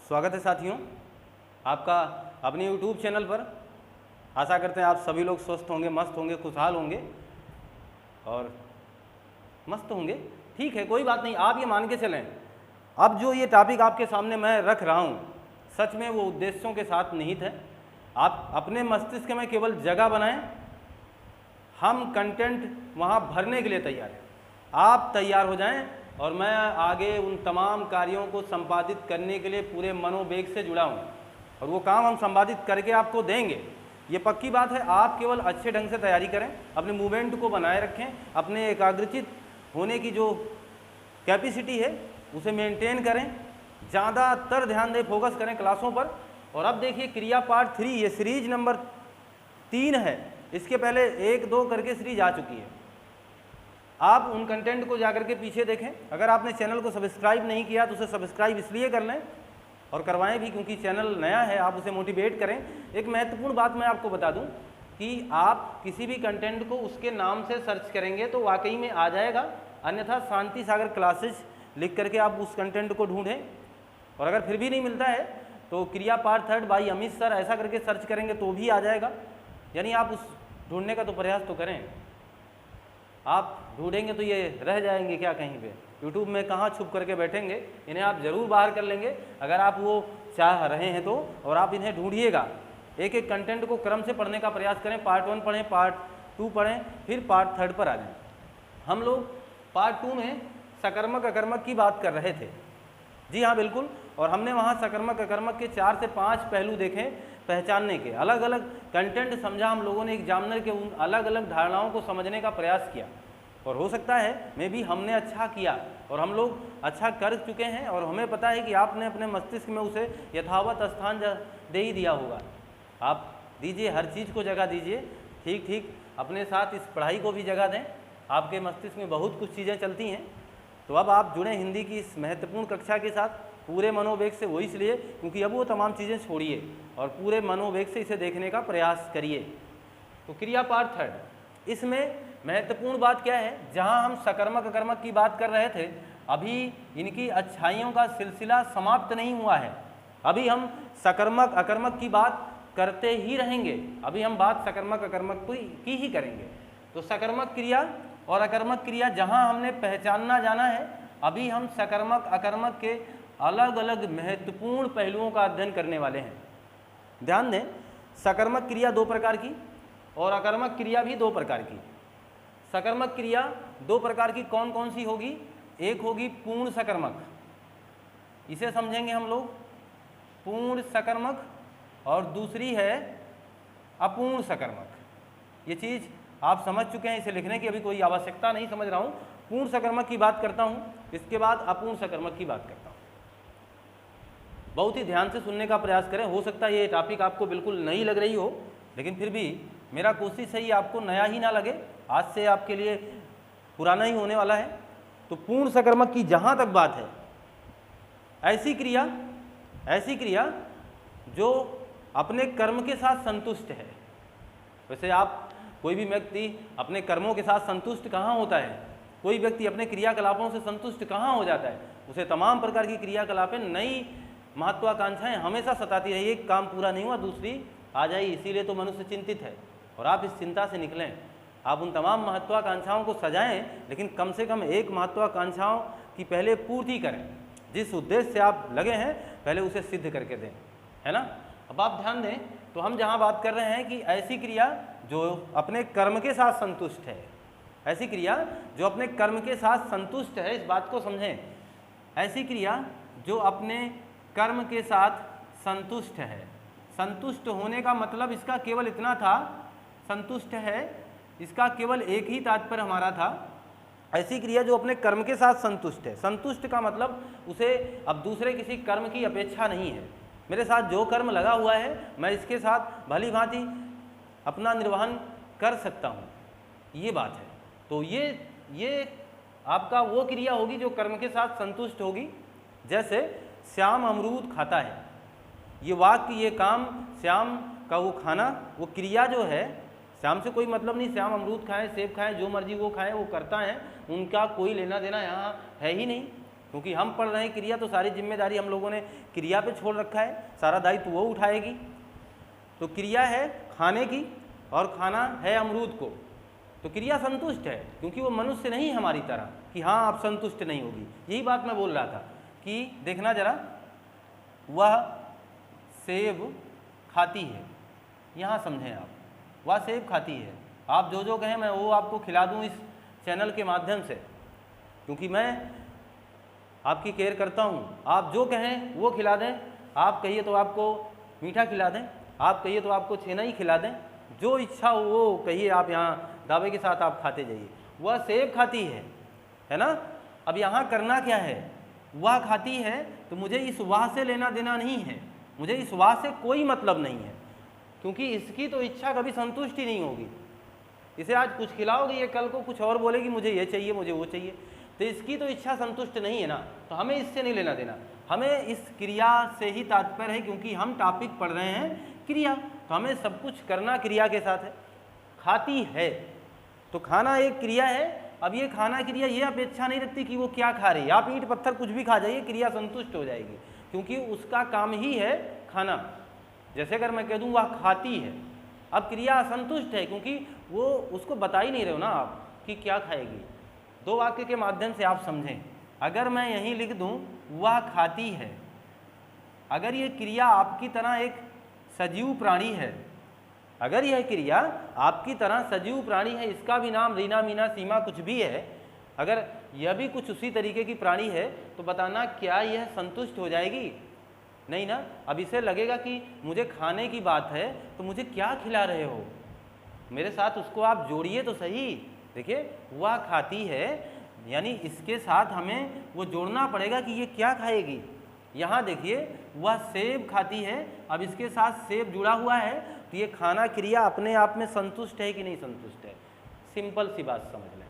स्वागत है साथियों आपका अपने YouTube चैनल पर। आशा करते हैं आप सभी लोग स्वस्थ होंगे, मस्त होंगे, खुशहाल होंगे और मस्त होंगे। ठीक है, कोई बात नहीं, आप ये मान के चलें अब जो ये टॉपिक आपके सामने मैं रख रहा हूँ सच में वो उद्देश्यों के साथ निहित है। आप अपने मस्तिष्क में केवल जगह बनाएं, हम कंटेंट वहाँ भरने के लिए तैयार हैं। आप तैयार हो जाएं और मैं आगे उन तमाम कार्यों को संपादित करने के लिए पूरे मनोवेग से जुड़ा हूँ और वो काम हम संपादित करके आपको देंगे, ये पक्की बात है। आप केवल अच्छे ढंग से तैयारी करें, अपने मूवमेंट को बनाए रखें, अपने एकाग्रचित होने की जो कैपेसिटी है उसे मेंटेन करें, ज़्यादातर ध्यान दें, फोकस करें क्लासों पर। और अब देखिए क्रिया पार्ट 3, ये सीरीज नंबर 3 है। इसके पहले 1-2 करके सीरीज आ चुकी है। आप उन कंटेंट को जाकर के पीछे देखें। अगर आपने चैनल को सब्सक्राइब नहीं किया तो उसे सब्सक्राइब इसलिए कर लें और करवाएं भी क्योंकि चैनल नया है, आप उसे मोटिवेट करें। एक महत्वपूर्ण बात मैं आपको बता दूं कि आप किसी भी कंटेंट को उसके नाम से सर्च करेंगे तो वाकई में आ जाएगा, अन्यथा शांति सागर क्लासेस लिख करके आप उस कंटेंट को ढूंढें। और अगर फिर भी नहीं मिलता है तो क्रिया पार्ट 3 बाई अमित सर ऐसा करके सर्च करेंगे तो भी आ जाएगा। यानी आप उस ढूंढने का तो प्रयास तो करें। आप ढूंढेंगे तो ये रह जाएंगे क्या कहीं पे, यूट्यूब में कहाँ छुप करके बैठेंगे, इन्हें आप ज़रूर बाहर कर लेंगे अगर आप वो चाह रहे हैं तो। और आप इन्हें ढूंढिएगा, एक एक कंटेंट को क्रम से पढ़ने का प्रयास करें। पार्ट 1 पढ़ें, पार्ट 2 पढ़ें, फिर पार्ट 3 पर आ जाएं। हम लोग पार्ट 2 में सकर्मक अकर्मक की बात कर रहे थे। जी हाँ बिल्कुल, और हमने वहाँ सकर्मक अकर्मक के 4 से 5 पहलू देखे पहचानने के। अलग अलग कंटेंट समझा हम लोगों ने, एग्जामिनर के उन अलग अलग धारणाओं को समझने का प्रयास किया। और हो सकता है मे भी हमने अच्छा किया और हम लोग अच्छा कर चुके हैं और हमें पता है कि आपने अपने मस्तिष्क में उसे यथावत स्थान दे ही दिया होगा। आप दीजिए, हर चीज़ को जगह दीजिए, ठीक ठीक अपने साथ इस पढ़ाई को भी जगह दें। आपके मस्तिष्क में बहुत कुछ चीज़ें चलती हैं। तो अब आप जुड़े हिंदी की इस महत्वपूर्ण कक्षा के साथ पूरे मनोवेग से, वो इसलिए क्योंकि अब वो तमाम चीज़ें छोड़िए और पूरे मनोवेग से इसे देखने का प्रयास करिए। तो क्रिया पार्ट 3, इसमें महत्वपूर्ण बात क्या है, जहां हम सकर्मक अकर्मक की बात कर रहे थे, अभी इनकी अच्छाइयों का सिलसिला समाप्त नहीं हुआ है। अभी हम सकर्मक अकर्मक की बात करते ही रहेंगे। अभी हम बात सकर्मक अकर्मक की ही करेंगे। तो सकर्मक क्रिया और अकर्मक क्रिया जहां हमने पहचानना जाना है, अभी हम सकर्मक अकर्मक के अलग अलग महत्वपूर्ण पहलुओं का अध्ययन करने वाले हैं। ध्यान दें, सकर्मक क्रिया 2 प्रकार की और अकर्मक क्रिया भी 2 प्रकार की। सकर्मक क्रिया 2 प्रकार की कौन कौन सी होगी? एक होगी पूर्ण सकर्मक, इसे समझेंगे हम लोग पूर्ण सकर्मक, और दूसरी है अपूर्ण सकर्मक। ये चीज़ आप समझ चुके हैं, इसे लिखने की अभी कोई आवश्यकता नहीं समझ रहा हूँ। पूर्ण सकर्मक की बात करता हूँ, इसके बाद अपूर्ण सकर्मक की बात करता हूँ। बहुत ही ध्यान से सुनने का प्रयास करें। हो सकता है ये टॉपिक आपको बिल्कुल नई लग रही हो, लेकिन फिर भी मेरा कोशिश है ये आपको नया ही ना लगे, आज से आपके लिए पुराना ही होने वाला है। तो पूर्ण सकर्मक की जहाँ तक बात है, ऐसी क्रिया जो अपने कर्म के साथ संतुष्ट है। वैसे आप कोई भी व्यक्ति अपने कर्मों के साथ संतुष्ट कहाँ होता है? कोई व्यक्ति अपने क्रियाकलापों से संतुष्ट कहाँ हो जाता है? उसे तमाम प्रकार की क्रियाकलापें, नई महत्वाकांक्षाएं हमेशा सताती रही। एक काम पूरा नहीं हुआ, दूसरी आ जाए, इसीलिए तो मनुष्य चिंतित है। और आप इस चिंता से निकलें, आप उन तमाम महत्वाकांक्षाओं को सजाएं, लेकिन कम से कम एक महत्वाकांक्षाओं की पहले पूर्ति करें। जिस उद्देश्य से आप लगे हैं पहले उसे सिद्ध करके दें, है ना। अब आप ध्यान दें, तो हम जहाँ बात कर रहे हैं कि ऐसी क्रिया जो अपने कर्म के साथ संतुष्ट है, ऐसी क्रिया जो अपने कर्म के साथ संतुष्ट है, इस बात को समझें। ऐसी क्रिया जो अपने कर्म के साथ संतुष्ट है। संतुष्ट होने का मतलब इसका केवल इतना था, संतुष्ट है इसका केवल एक ही तात्पर्य हमारा था। ऐसी क्रिया जो अपने कर्म के साथ संतुष्ट है। संतुष्ट का मतलब उसे अब दूसरे किसी कर्म की अपेक्षा नहीं है। मेरे साथ जो कर्म लगा हुआ है मैं इसके साथ भली भांति अपना निर्वहन कर सकता हूँ, ये बात है। तो ये आपका वो क्रिया होगी जो कर्म के साथ संतुष्ट होगी। जैसे श्याम अमरूद खाता है, ये वाक्य, ये काम, श्याम का वो खाना, वो क्रिया जो है, श्याम से कोई मतलब नहीं, श्याम अमरूद खाएं, सेब खाएं, जो मर्जी वो खाएं, वो करता है, उनका कोई लेना देना यहाँ है ही नहीं। क्योंकि हम पढ़ रहे हैं क्रिया, तो सारी जिम्मेदारी हम लोगों ने क्रिया पे छोड़ रखा है, सारा दायित्व वो उठाएगी। तो क्रिया है खाने की और खाना है अमरूद को, तो क्रिया संतुष्ट है, क्योंकि वो मनुष्य नहीं हमारी तरह कि हाँ आप संतुष्ट नहीं होगी। यही बात मैं बोल रहा था कि देखना जरा, वह सेब खाती है, यहाँ समझें आप, वह सेब खाती है। आप जो जो कहें मैं वो आपको खिला दूँ इस चैनल के माध्यम से, क्योंकि मैं आपकी केयर करता हूँ। आप जो कहें वो खिला दें, आप कहिए तो आपको मीठा खिला दें, आप कहिए तो आपको छेना ही खिला दें, जो इच्छा हो वो कहिए, आप यहाँ दावे के साथ आप खाते जाइए। वह सेब खाती है ना। अब यहाँ करना क्या है, वह खाती है, तो मुझे इस वाह से लेना देना नहीं है, मुझे इस वाह से कोई मतलब नहीं है, क्योंकि इसकी तो इच्छा कभी संतुष्ट ही नहीं होगी। इसे आज कुछ खिलाओगे, ये कल को कुछ और बोलेगी, मुझे ये चाहिए, मुझे वो चाहिए, तो इसकी तो इच्छा संतुष्ट नहीं है ना, तो हमें इससे नहीं लेना देना। हमें इस क्रिया से ही तात्पर्य है, क्योंकि हम टॉपिक पढ़ रहे हैं क्रिया, तो हमें सब कुछ करना क्रिया के साथ है। खाती है, तो खाना एक क्रिया है। अब ये खाना क्रिया ये अपेक्षा नहीं रखती कि वो क्या खा रही है, आप ईंट पत्थर कुछ भी खा जाइए, क्रिया संतुष्ट हो जाएगी, क्योंकि उसका काम ही है खाना। जैसे अगर मैं कह दूँ वह खाती है, अब क्रिया असंतुष्ट है, क्योंकि वो उसको बता ही नहीं रहे हो ना आप कि क्या खाएगी। दो वाक्य के माध्यम से आप समझें। अगर मैं यहीं लिख दूं वह खाती है, अगर ये क्रिया आपकी तरह एक सजीव प्राणी है, अगर यह क्रिया आपकी तरह सजीव प्राणी है, इसका भी नाम रीना मीना सीमा कुछ भी है, अगर यह भी कुछ उसी तरीके की प्राणी है, तो बताना क्या यह संतुष्ट हो जाएगी? नहीं ना। अब इसे लगेगा कि मुझे खाने की बात है, तो मुझे क्या खिला रहे हो, मेरे साथ उसको आप जोड़िए तो सही। देखिए वह खाती है, यानी इसके साथ हमें वो जोड़ना पड़ेगा कि ये क्या खाएगी। यहाँ देखिए वह सेब खाती है, अब इसके साथ सेब जुड़ा हुआ है, तो ये खाना क्रिया अपने आप में संतुष्ट है कि नहीं संतुष्ट है? सिंपल सी बात समझ लें,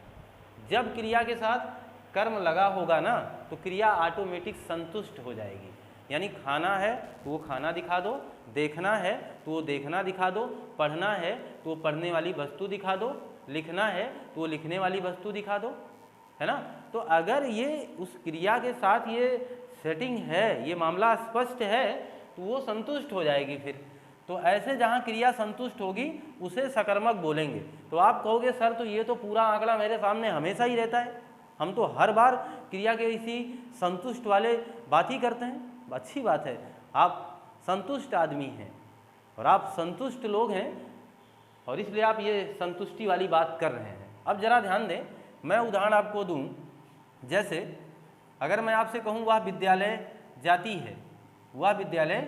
जब क्रिया के साथ कर्म लगा होगा ना, तो क्रिया ऑटोमेटिक संतुष्ट हो जाएगी। यानी खाना है तो वो खाना दिखा दो, देखना है तो वो देखना दिखा दो, पढ़ना है तो वो पढ़ने वाली वस्तु दिखा दो, लिखना है तो वो लिखने वाली वस्तु दिखा दो, है ना। तो अगर ये उस क्रिया के साथ ये सेटिंग है, ये मामला स्पष्ट है, तो वो संतुष्ट हो जाएगी फिर। तो ऐसे जहाँ क्रिया संतुष्ट होगी उसे सकर्मक बोलेंगे। तो आप कहोगे सर तो ये तो पूरा आंकड़ा मेरे सामने हमेशा ही रहता है, हम तो हर बार क्रिया के इसी संतुष्ट वाले बात ही करते हैं। अच्छी बात है, आप संतुष्ट आदमी हैं और आप संतुष्ट लोग हैं, और इसलिए आप ये संतुष्टि वाली बात कर रहे हैं। अब जरा ध्यान दें, मैं उदाहरण आपको दूं। जैसे अगर मैं आपसे कहूं वह विद्यालय जाती है, वह विद्यालय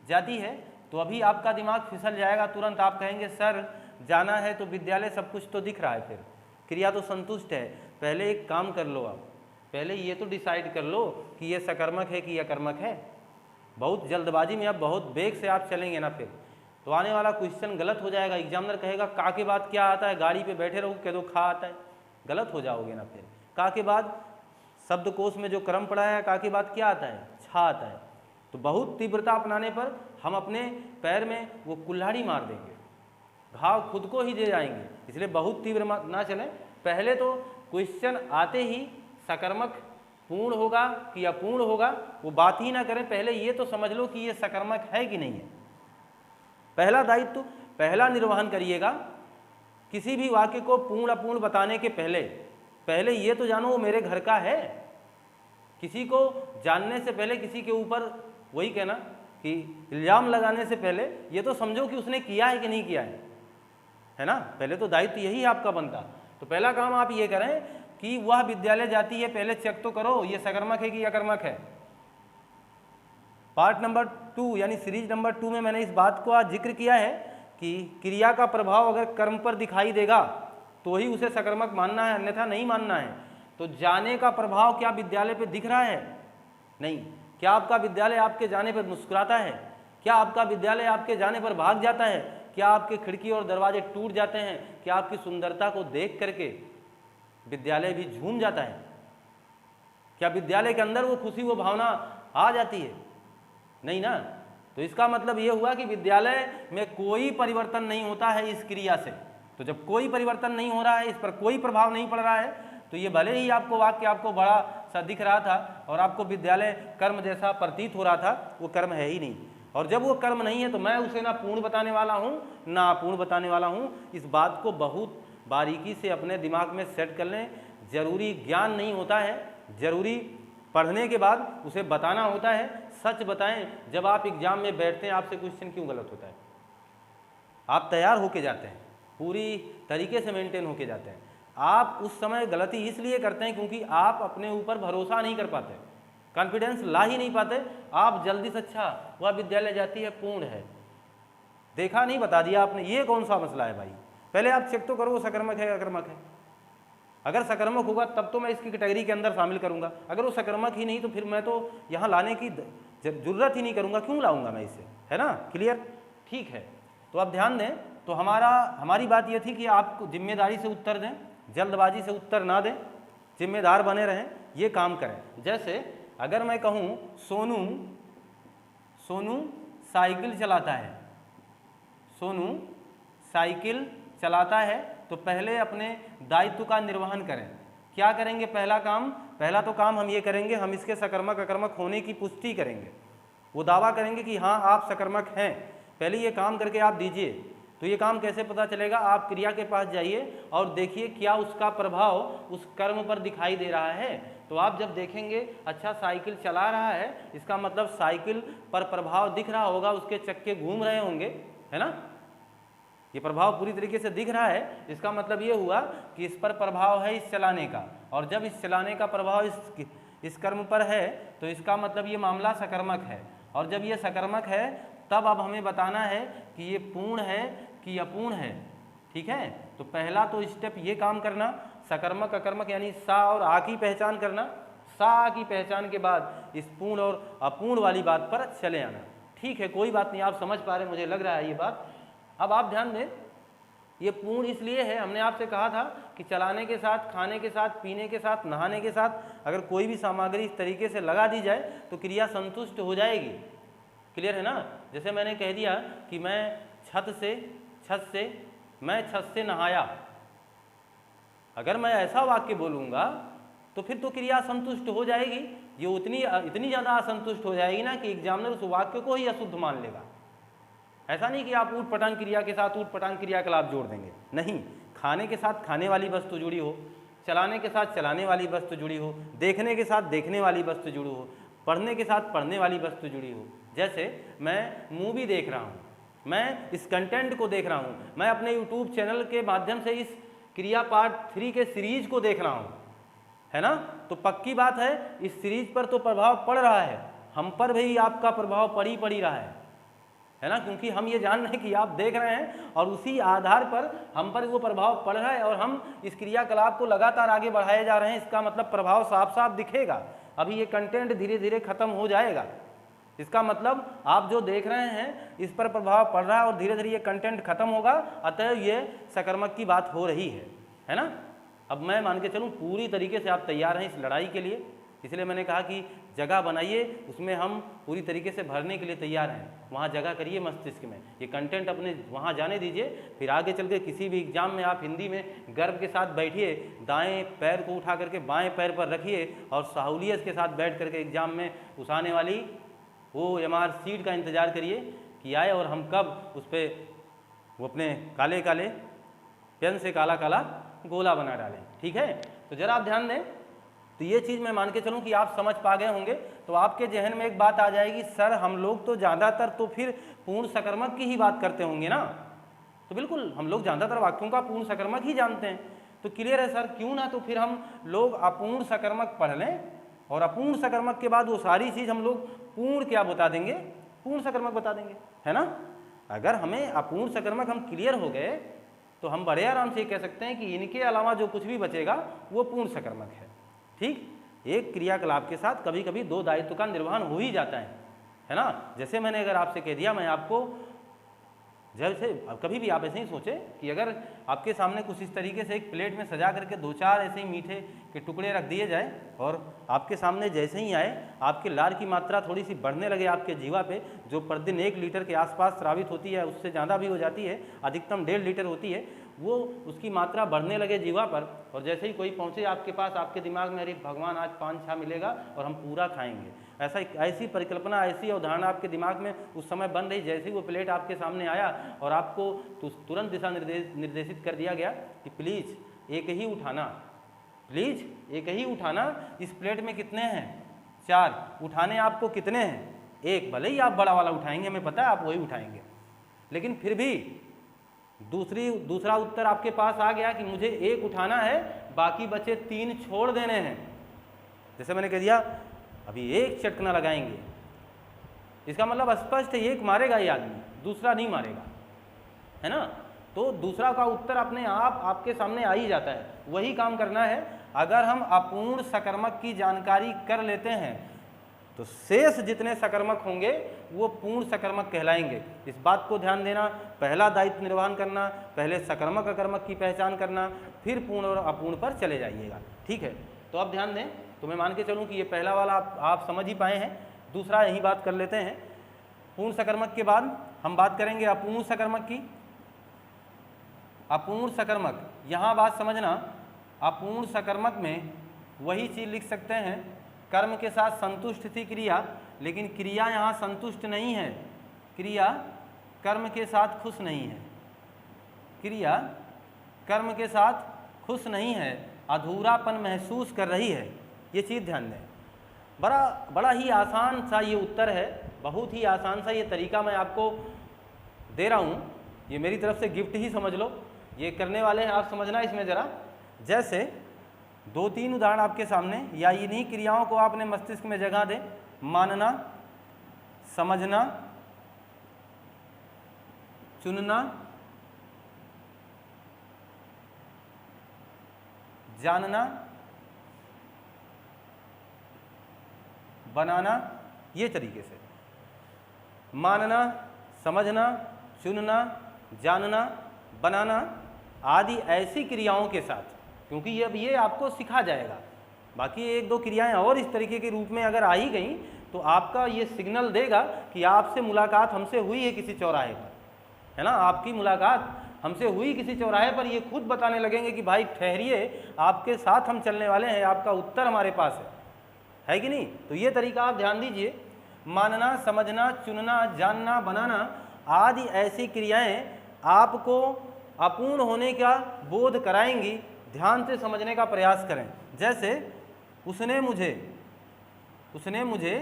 जाती है, तो अभी आपका दिमाग फिसल जाएगा, तुरंत आप कहेंगे सर जाना है तो विद्यालय सब कुछ तो दिख रहा है, फिर क्रिया तो संतुष्ट है। पहले एक काम कर लो, आप पहले ये तो डिसाइड कर लो कि ये सकर्मक है कि अकर्मक है। बहुत जल्दबाजी में, अब बहुत वेग से आप चलेंगे ना, फिर तो आने वाला क्वेश्चन गलत हो जाएगा। एग्जामिनर कहेगा का के बाद क्या आता है, गाड़ी पे बैठे रहो, कह दो खा आता है, गलत हो जाओगे ना। फिर का के बाद शब्दकोश में जो क्रम पड़ा है, का के बाद क्या आता है, छा आता है। तो बहुत तीव्रता अपनाने पर हम अपने पैर में वो कुल्हाड़ी मार देंगे, घाव खुद को ही दे जाएंगे। इसलिए बहुत तीव्र ना चलें। पहले तो क्वेश्चन आते ही सकर्मक पूर्ण होगा कि अपूर्ण होगा वो बात ही ना करें, पहले ये तो समझ लो कि ये सकर्मक है कि नहीं है। पहला दायित्व, पहला निर्वहन करिएगा। किसी भी वाक्य को पूर्ण अपूर्ण बताने के पहले ये तो जानो वो मेरे घर का है। किसी को जानने से पहले किसी के ऊपर वही कहना कि इल्जाम लगाने से पहले ये तो समझो कि उसने किया है कि नहीं किया है ना। पहले तो दायित्व यही आपका बनता। तो पहला काम आप ये करें कि वह विद्यालय जाती है, पहले चेक तो करो ये सकर्मक है कि अकर्मक है। पार्ट नंबर 2 यानी सीरीज नंबर 2 में मैंने इस बात को आज जिक्र किया है कि क्रिया का प्रभाव अगर कर्म पर दिखाई देगा तो ही उसे सकर्मक मानना है, अन्यथा नहीं मानना है। तो जाने का प्रभाव क्या विद्यालय पे दिख रहा है? नहीं। क्या आपका विद्यालय आपके जाने पर मुस्कुराता है? क्या आपका विद्यालय आपके जाने पर भाग जाता है? क्या आपके खिड़की और दरवाजे टूट जाते हैं? क्या आपकी सुंदरता को देख करके विद्यालय भी झूम जाता है? क्या विद्यालय के अंदर वो खुशी, वो भावना आ जाती है? नहीं ना। तो इसका मतलब ये हुआ कि विद्यालय में कोई परिवर्तन नहीं होता है इस क्रिया से। तो जब कोई परिवर्तन नहीं हो रहा है, इस पर कोई प्रभाव नहीं पड़ रहा है, तो ये भले ही आपको वाक्य आपको बड़ा सा दिख रहा था और आपको विद्यालय कर्म जैसा प्रतीत हो रहा था, वो कर्म है ही नहीं। और जब वो कर्म नहीं है तो मैं उसे ना पूर्ण बताने वाला हूँ ना अपूर्ण बताने वाला हूँ। इस बात को बहुत बारीकी से अपने दिमाग में सेट कर लें। जरूरी ज्ञान नहीं होता है, जरूरी पढ़ने के बाद उसे बताना होता है। सच बताएं, जब आप एग्जाम में बैठते हैं आपसे क्वेश्चन क्यों गलत होता है? आप तैयार होके जाते हैं, पूरी तरीके से मेंटेन होके जाते हैं। आप उस समय गलती इसलिए करते हैं क्योंकि आप अपने ऊपर भरोसा नहीं कर पाते, कॉन्फिडेंस ला ही नहीं पाते। आप जल्दी से अच्छा वह विद्यालय जाती है पूर्ण है, देखा नहीं बता दिया आपने, ये कौन सा मसला है भाई? पहले आप चेक तो करो वो सकर्मक है अकर्मक है। अगर सकर्मक होगा तब तो मैं इसकी कैटेगरी के अंदर शामिल करूंगा, अगर वो सकर्मक ही नहीं तो फिर मैं तो यहाँ लाने की जरूरत ही नहीं करूंगा, क्यों लाऊंगा मैं इसे, है ना? क्लियर? ठीक है, तो आप ध्यान दें। तो हमारी बात ये थी कि आपको जिम्मेदारी से उत्तर दें, जल्दबाजी से उत्तर ना दें, जिम्मेदार बने रहें, ये काम करें। जैसे अगर मैं कहूँ सोनू साइकिल चलाता है, सोनू साइकिल चलाता है, तो पहले अपने दायित्व का निर्वहन करें। क्या करेंगे? पहला तो काम हम ये करेंगे, हम इसके सकर्मक अकर्मक होने की पुष्टि करेंगे। वो दावा करेंगे कि हाँ आप सकर्मक हैं, पहले ये काम करके आप दीजिए। तो ये काम कैसे पता चलेगा? आप क्रिया के पास जाइए और देखिए क्या उसका प्रभाव उस कर्म पर दिखाई दे रहा है। तो आप जब देखेंगे अच्छा साइकिल चला रहा है, इसका मतलब साइकिल पर प्रभाव दिख रहा होगा, उसके चक्के घूम रहे होंगे, है ना? ये प्रभाव पूरी तरीके से दिख रहा है, इसका मतलब ये हुआ कि इस पर प्रभाव है इस चलाने का, और जब इस चलाने का प्रभाव इस कर्म पर है तो इसका मतलब ये मामला सकर्मक है। और जब ये सकर्मक है तब अब हमें बताना है कि ये पूर्ण है कि अपूर्ण है। ठीक है, तो पहला तो स्टेप ये काम करना, सकर्मक अकर्मक यानी सा और आ की पहचान करना। सा की पहचान के बाद इस पूर्ण और अपूर्ण वाली बात पर चले आना। ठीक है, कोई बात नहीं, आप समझ पा रहे, मुझे लग रहा है ये बात। अब आप ध्यान दें, ये पूर्ण इसलिए है, हमने आपसे कहा था कि चलाने के साथ, खाने के साथ, पीने के साथ, नहाने के साथ अगर कोई भी सामग्री इस तरीके से लगा दी जाए तो क्रिया संतुष्ट हो जाएगी। क्लियर है ना? जैसे मैंने कह दिया कि मैं छत से नहाया, अगर मैं ऐसा वाक्य बोलूँगा तो फिर तो क्रिया संतुष्ट हो जाएगी। ये इतनी ज़्यादा असंतुष्ट हो जाएगी ना कि एग्जामिनर उस वाक्य को ही अशुद्ध मान लेगा। ऐसा नहीं कि आप ऊट पटांग क्रिया के साथ ऊट पटांग क्रियाकलाप जोड़ देंगे, नहीं। खाने के साथ खाने वाली वस्तु जुड़ी हो, चलाने के साथ चलाने वाली वस्तु जुड़ी हो, देखने के साथ देखने वाली वस्तु जुड़ी हो, पढ़ने के साथ पढ़ने वाली वस्तु जुड़ी हो। जैसे मैं मूवी देख रहा हूँ, मैं इस कंटेंट को देख रहा हूँ, मैं अपने यूट्यूब चैनल के माध्यम से इस क्रिया पार्ट 3 के सीरीज को देख रहा हूँ, है ना? तो पक्की बात है इस सीरीज पर तो प्रभाव पड़ रहा है, हम पर भी आपका प्रभाव पड़ ही रहा है ना? क्योंकि हम ये जान रहे हैं कि आप देख रहे हैं और उसी आधार पर हम पर वो प्रभाव पड़ रहा है और हम इस क्रियाकलाप को लगातार आगे बढ़ाए जा रहे हैं। इसका मतलब प्रभाव साफ साफ दिखेगा। अभी ये कंटेंट धीरे धीरे खत्म हो जाएगा, इसका मतलब आप जो देख रहे हैं इस पर प्रभाव पड़ रहा है और धीरे धीरे ये कंटेंट खत्म होगा, अतः ये सकर्मक की बात हो रही है ना? अब मैं मान के चलूँ पूरी तरीके से आप तैयार हैं इस लड़ाई के लिए, इसलिए मैंने कहा कि जगह बनाइए, उसमें हम पूरी तरीके से भरने के लिए तैयार हैं। वहाँ जगह करिए मस्तिष्क में, ये कंटेंट अपने वहाँ जाने दीजिए। फिर आगे चल के किसी भी एग्जाम में आप हिंदी में गर्व के साथ बैठिए, दाएं पैर को उठा करके बाएं पैर पर रखिए और सहूलियत के साथ बैठ करके एग्जाम में उस आने वाली वो एमआर सीट का इंतज़ार करिए कि आए और हम कब उस पर वो अपने काले काले पेन से काला काला गोला बना डालें। ठीक है, तो जरा आप ध्यान दें। तो ये चीज़ मैं मान के चलूँ कि आप समझ पा गए होंगे। तो आपके जहन में एक बात आ जाएगी, सर हम लोग तो ज़्यादातर तो फिर पूर्ण सकर्मक की ही बात करते होंगे ना? तो बिल्कुल, हम लोग ज़्यादातर वाक्यों का पूर्ण सकर्मक ही जानते हैं। तो क्लियर है सर, क्यों ना तो फिर हम लोग अपूर्ण सकर्मक पढ़ लें और अपूर्ण सकर्मक के बाद वो सारी चीज़ हम लोग पूर्ण क्या बता देंगे, पूर्ण सकर्मक बता देंगे, है ना? अगर हमें अपूर्ण सकर्मक हम क्लियर हो गए तो हम बड़े आराम से कह सकते हैं कि इनके अलावा जो कुछ भी बचेगा वो पूर्ण सकर्मक है। ठीक, एक क्रियाकलाप के साथ कभी कभी दो दायित्व का निर्वहन हो ही जाता है ना? जैसे मैंने अगर आपसे कह दिया, मैं आपको जैसे कभी भी आप ऐसे ही सोचें कि अगर आपके सामने कुछ इस तरीके से एक प्लेट में सजा करके 2-4 ऐसे ही मीठे के टुकड़े रख दिए जाए और आपके सामने जैसे ही आए आपके लार की मात्रा थोड़ी सी बढ़ने लगे आपके जीवा पे, जो प्रतिदिन 1 लीटर के आसपास स्रावित होती है, उससे ज़्यादा भी हो जाती है, अधिकतम 1.5 लीटर होती है। वो उसकी मात्रा बढ़ने लगे जीवा पर, और जैसे ही कोई पहुँचे आपके पास, आपके दिमाग में अरे भगवान आज पान छा मिलेगा और हम पूरा खाएंगे, ऐसी परिकल्पना, ऐसी अवधारणा आपके दिमाग में उस समय बन रही। जैसे ही वो प्लेट आपके सामने आया और आपको तुरंत दिशा निर्देशित कर दिया गया कि प्लीज़ एक ही उठाना, प्लीज़ एक ही उठाना, इस प्लेट में कितने हैं, 4, उठाने आपको कितने हैं, 1। भले ही आप बड़ा वाला उठाएंगे, हमें पता है आप वही उठाएंगे, लेकिन फिर भी दूसरा उत्तर आपके पास आ गया कि मुझे 1 उठाना है, बाकी बचे 3 छोड़ देने हैं। जैसे मैंने कह दिया अभी 1 चटकना लगाएंगे, इसका मतलब स्पष्ट है 1 मारेगा ये आदमी, दूसरा नहीं मारेगा, है ना। तो दूसरा का उत्तर अपने आप आपके सामने आ ही जाता है। वही काम करना है। अगर हम अपूर्ण सकर्मक की जानकारी कर लेते हैं तो शेष जितने सकर्मक होंगे वो पूर्ण सकर्मक कहलाएंगे। इस बात को ध्यान देना, पहला दायित्व निर्वहन करना, पहले सकर्मक अकर्मक की पहचान करना, फिर पूर्ण और अपूर्ण पर चले जाइएगा, ठीक है। तो अब ध्यान दें, तो मैं मान के चलूँ कि ये पहला वाला आप समझ ही पाए हैं। दूसरा यही बात कर लेते हैं। पूर्ण सकर्मक के बाद हम बात करेंगे अपूर्ण सकर्मक की। अपूर्ण सकर्मक, यहाँ बात समझना, अपूर्ण सकर्मक में वही चीज़ लिख सकते हैं, कर्म के साथ संतुष्ट थी क्रिया, लेकिन क्रिया यहाँ संतुष्ट नहीं है, क्रिया कर्म के साथ खुश नहीं है, क्रिया कर्म के साथ खुश नहीं है, अधूरापन महसूस कर रही है। ये चीज़ ध्यान दें। बड़ा ही आसान सा ये उत्तर है, बहुत ही आसान सा ये तरीका मैं आपको दे रहा हूँ, ये मेरी तरफ से गिफ्ट ही समझ लो। ये करने वाले हैं आप, समझना इसमें ज़रा। जैसे 2-3 उदाहरण आपके सामने, या इन्हीं क्रियाओं को आपने मस्तिष्क में जगह दें। मानना, समझना, चुनना, जानना, बनाना, ये तरीके से मानना, समझना, चुनना, जानना, बनाना आदि ऐसी क्रियाओं के साथ, क्योंकि अब ये आपको सिखा जाएगा। बाकी 1-2 क्रियाएं और इस तरीके के रूप में अगर आ ही गई तो आपका ये सिग्नल देगा कि आपसे मुलाकात हमसे हुई है किसी चौराहे पर, है ना। आपकी मुलाकात हमसे हुई किसी चौराहे पर, ये खुद बताने लगेंगे कि भाई ठहरिए, आपके साथ हम चलने वाले हैं, आपका उत्तर हमारे पास है कि नहीं। तो ये तरीका आप ध्यान दीजिए। मानना, समझना, चुनना, जानना, बनाना आदि ऐसी क्रियाएं आपको अपूर्ण होने का बोध कराएंगी। ध्यान से समझने का प्रयास करें। जैसे उसने मुझे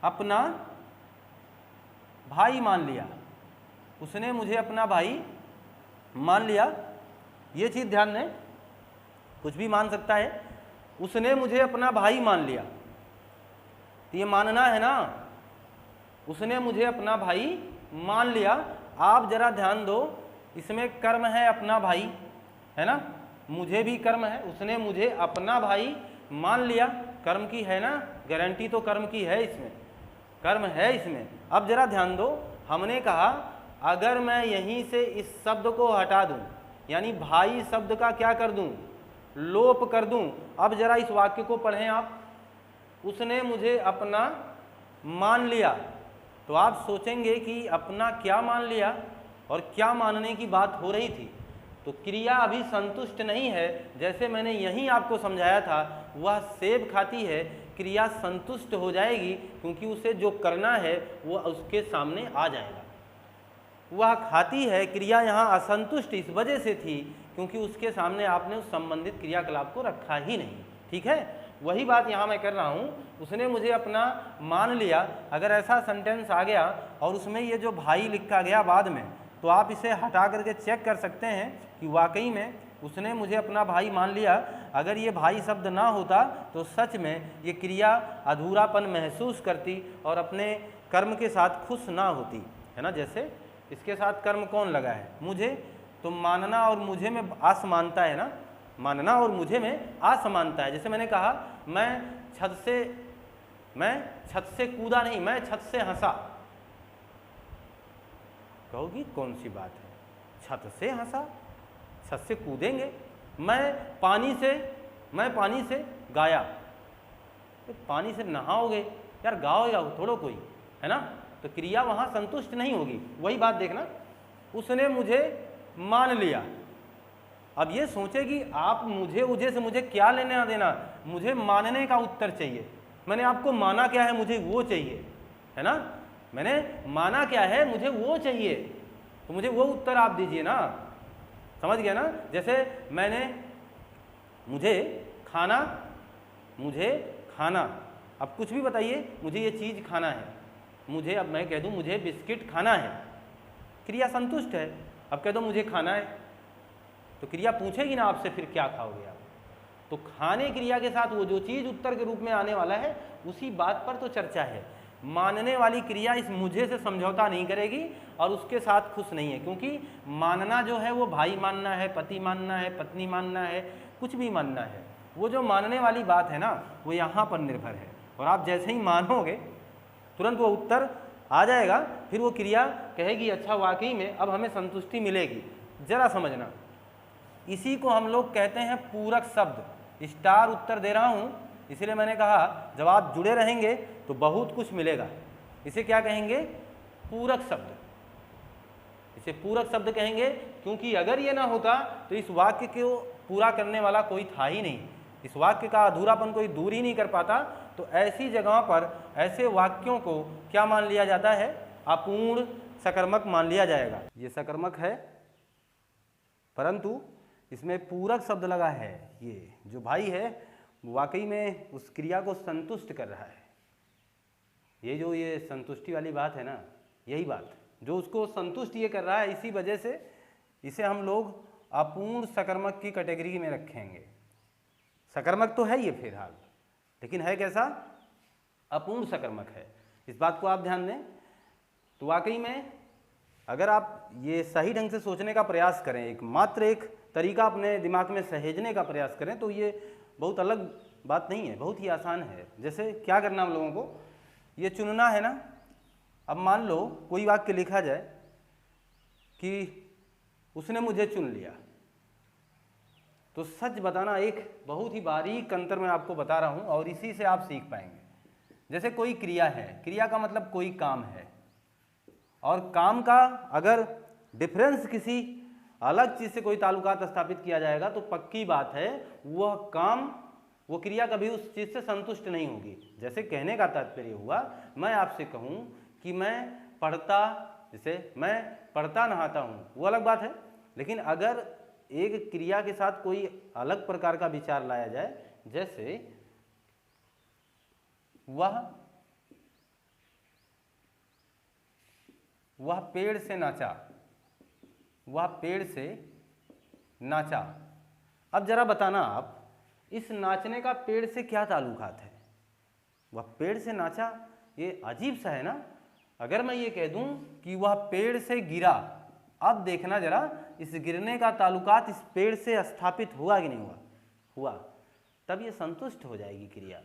अपना भाई मान लिया, उसने मुझे अपना भाई मान लिया, ये चीज़ ध्यान दें। कुछ भी मान सकता है। उसने मुझे अपना भाई मान लिया, तो ये मानना है ना। उसने मुझे अपना भाई मान लिया। आप जरा ध्यान दो, इसमें कर्म है अपना भाई, है ना, मुझे भी कर्म है। उसने मुझे अपना भाई मान लिया, कर्म की है ना, गारंटी तो कर्म की है, इसमें कर्म है इसमें। अब जरा ध्यान दो, हमने कहा अगर मैं यहीं से इस शब्द को हटा दूं, यानी भाई शब्द का क्या कर दूं, लोप कर दूं। अब जरा इस वाक्य को पढ़ें आप। उसने मुझे अपना मान लिया, तो आप सोचेंगे कि अपना क्या मान लिया और क्या मानने की बात हो रही थी। तो क्रिया अभी संतुष्ट नहीं है, जैसे मैंने यहीं आपको समझाया था। वह सेब खाती है, क्रिया संतुष्ट हो जाएगी क्योंकि उसे जो करना है वो उसके सामने आ जाएगा। वह खाती है, क्रिया यहाँ असंतुष्ट इस वजह से थी क्योंकि उसके सामने आपने उस संबंधित क्रियाकलाप को रखा ही नहीं। ठीक है, वही बात यहाँ मैं कर रहा हूँ। उसने मुझे अपना मान लिया, अगर ऐसा सेंटेंस आ गया और उसमें ये जो भाई लिखा गया बाद में, तो आप इसे हटा करके चेक कर सकते हैं कि वाकई में उसने मुझे अपना भाई मान लिया। अगर ये भाई शब्द ना होता तो सच में ये क्रिया अधूरापन महसूस करती और अपने कर्म के साथ खुश ना होती, है ना। जैसे इसके साथ कर्म कौन लगा है, मुझे, तो मानना और मुझे में असमानता है ना, मानना और मुझे में असमानता है। जैसे मैंने कहा मैं छत से कूदा नहीं, मैं छत से हंसा। कहोगी कौन सी बात है, छत से हंसा, छत से कूदेंगे। मैं पानी से गाया, तो पानी से नहाओगे यार, गाओगे थोड़ो कोई, है ना। तो क्रिया वहाँ संतुष्ट नहीं होगी। वही बात देखना, उसने मुझे मान लिया। अब ये सोचे कि आप मुझे से मुझे क्या लेना देना, मुझे मानने का उत्तर चाहिए। मैंने आपको माना क्या है, मुझे वो चाहिए, है ना। मैंने माना क्या है, मुझे वो चाहिए, तो मुझे वो उत्तर आप दीजिए ना। समझ गया ना। जैसे मैंने मुझे खाना, अब कुछ भी बताइए, मुझे ये चीज़ खाना है, मुझे, अब मैं कह दूं मुझे बिस्किट खाना है, क्रिया संतुष्ट है। अब कह दो मुझे खाना है, तो क्रिया पूछेगी ना आपसे फिर क्या खाओगे आप। तो खाने क्रिया के साथ वो जो चीज़ उत्तर के रूप में आने वाला है, उसी बात पर तो चर्चा है। मानने वाली क्रिया इस मुझे से समझौता नहीं करेगी और उसके साथ खुश नहीं है, क्योंकि मानना जो है वो भाई मानना है, पति मानना है, पत्नी मानना है, कुछ भी मानना है। वो जो मानने वाली बात है ना, वो यहाँ पर निर्भर है। और आप जैसे ही मानोगे तुरंत वो उत्तर आ जाएगा। फिर वो क्रिया कहेगी अच्छा वाकई में अब हमें संतुष्टि मिलेगी। जरा समझना, इसी को हम लोग कहते हैं पूरक शब्द। स्टार उत्तर दे रहा हूँ, इसलिए मैंने कहा जब आप जुड़े रहेंगे तो बहुत कुछ मिलेगा। इसे क्या कहेंगे, पूरक शब्द। इसे पूरक शब्द कहेंगे, क्योंकि अगर ये ना होता तो इस वाक्य को पूरा करने वाला कोई था ही नहीं, इस वाक्य का अधूरापन कोई दूर ही नहीं कर पाता। तो ऐसी जगहों पर ऐसे वाक्यों को क्या मान लिया जाता है, अपूर्ण सकर्मक मान लिया जाएगा। ये सकर्मक है, परंतु इसमें पूरक शब्द लगा है। ये जो भाई है वाकई में उस क्रिया को संतुष्ट कर रहा है। ये संतुष्टि वाली बात है ना, यही बात जो उसको संतुष्ट ये कर रहा है, इसी वजह से इसे हम लोग अपूर्ण सकर्मक की कैटेगरी में रखेंगे। सकर्मक तो है ये फिलहाल, लेकिन है कैसा, अपूर्ण सकर्मक है। इस बात को आप ध्यान दें। तो वाकई में अगर आप ये सही ढंग से सोचने का प्रयास करें, मात्र एक तरीका अपने दिमाग में सहेजने का प्रयास करें, तो ये बहुत अलग बात नहीं है, बहुत ही आसान है। जैसे क्या करना हम लोगों को, ये चुनना है ना। अब मान लो कोई वाक्य लिखा जाए कि उसने मुझे चुन लिया, तो सच बताना एक बहुत ही बारीक अंतर मैं आपको बता रहा हूँ और इसी से आप सीख पाएंगे। जैसे कोई क्रिया है, क्रिया का मतलब कोई काम है, और काम का अगर डिफरेंस किसी अलग चीज़ से कोई ताल्लुकात स्थापित किया जाएगा तो पक्की बात है वह काम, वो क्रिया कभी उस चीज़ से संतुष्ट नहीं होगी। जैसे कहने का तात्पर्य हुआ, मैं आपसे कहूँ कि मैं पढ़ता, जैसे मैं पढ़ता नहाता हूँ, वो अलग बात है। लेकिन अगर एक क्रिया के साथ कोई अलग प्रकार का विचार लाया जाए, जैसे वह पेड़ से नाचा, वह पेड़ से नाचा। अब जरा बताना आप, इस नाचने का पेड़ से क्या ताल्लुकात है। वह पेड़ से नाचा, ये अजीब सा है ना। अगर मैं ये कह दूं कि वह पेड़ से गिरा, अब देखना जरा इस गिरने का ताल्लुकात इस पेड़ से स्थापित हुआ कि नहीं हुआ, हुआ, तब ये संतुष्ट हो जाएगी क्रिया।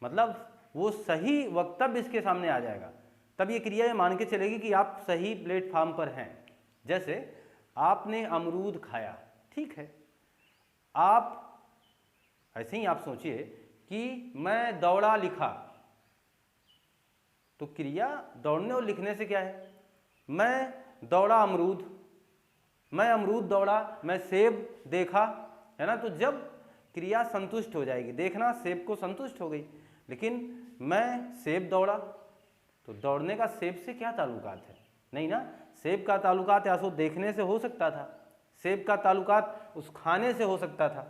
मतलब वो सही वक्तव्य इसके सामने आ जाएगा, तब ये क्रिया ये मान के चलेगी कि आप सही प्लेटफॉर्म पर हैं। जैसे आपने अमरूद खाया, ठीक है। आप ऐसे ही आप सोचिए कि मैं दौड़ा लिखा, तो क्रिया दौड़ने और लिखने से क्या है, मैं दौड़ा अमरूद, मैं अमरूद दौड़ा, मैं सेब देखा, है ना। तो जब क्रिया संतुष्ट हो जाएगी, देखना सेब को संतुष्ट हो गई, लेकिन मैं सेब दौड़ा, तो दौड़ने का सेब से क्या ताल्लुकात है, नहीं ना। सेब का ताल्लुकात या तो देखने से हो सकता था, सेब का ताल्लुकात उस खाने से हो सकता था।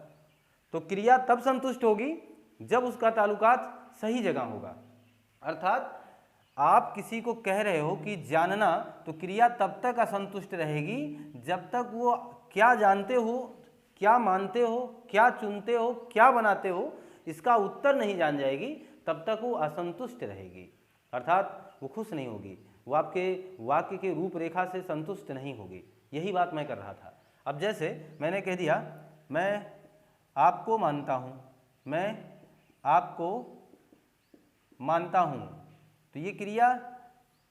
तो क्रिया तब संतुष्ट होगी जब उसका ताल्लुकात सही जगह होगा। अर्थात आप किसी को कह रहे हो कि जानना, तो क्रिया तब तक असंतुष्ट रहेगी जब तक वो क्या जानते हो, क्या मानते हो, क्या चुनते हो, क्या बनाते हो, इसका उत्तर नहीं जान जाएगी, तब तक वो असंतुष्ट रहेगी। अर्थात वो खुश नहीं होगी, वो आपके वाक्य के रूपरेखा से संतुष्ट नहीं होगी। यही बात मैं कर रहा था। अब जैसे मैंने कह दिया मैं आपको मानता हूँ, मैं आपको मानता हूँ, तो ये क्रिया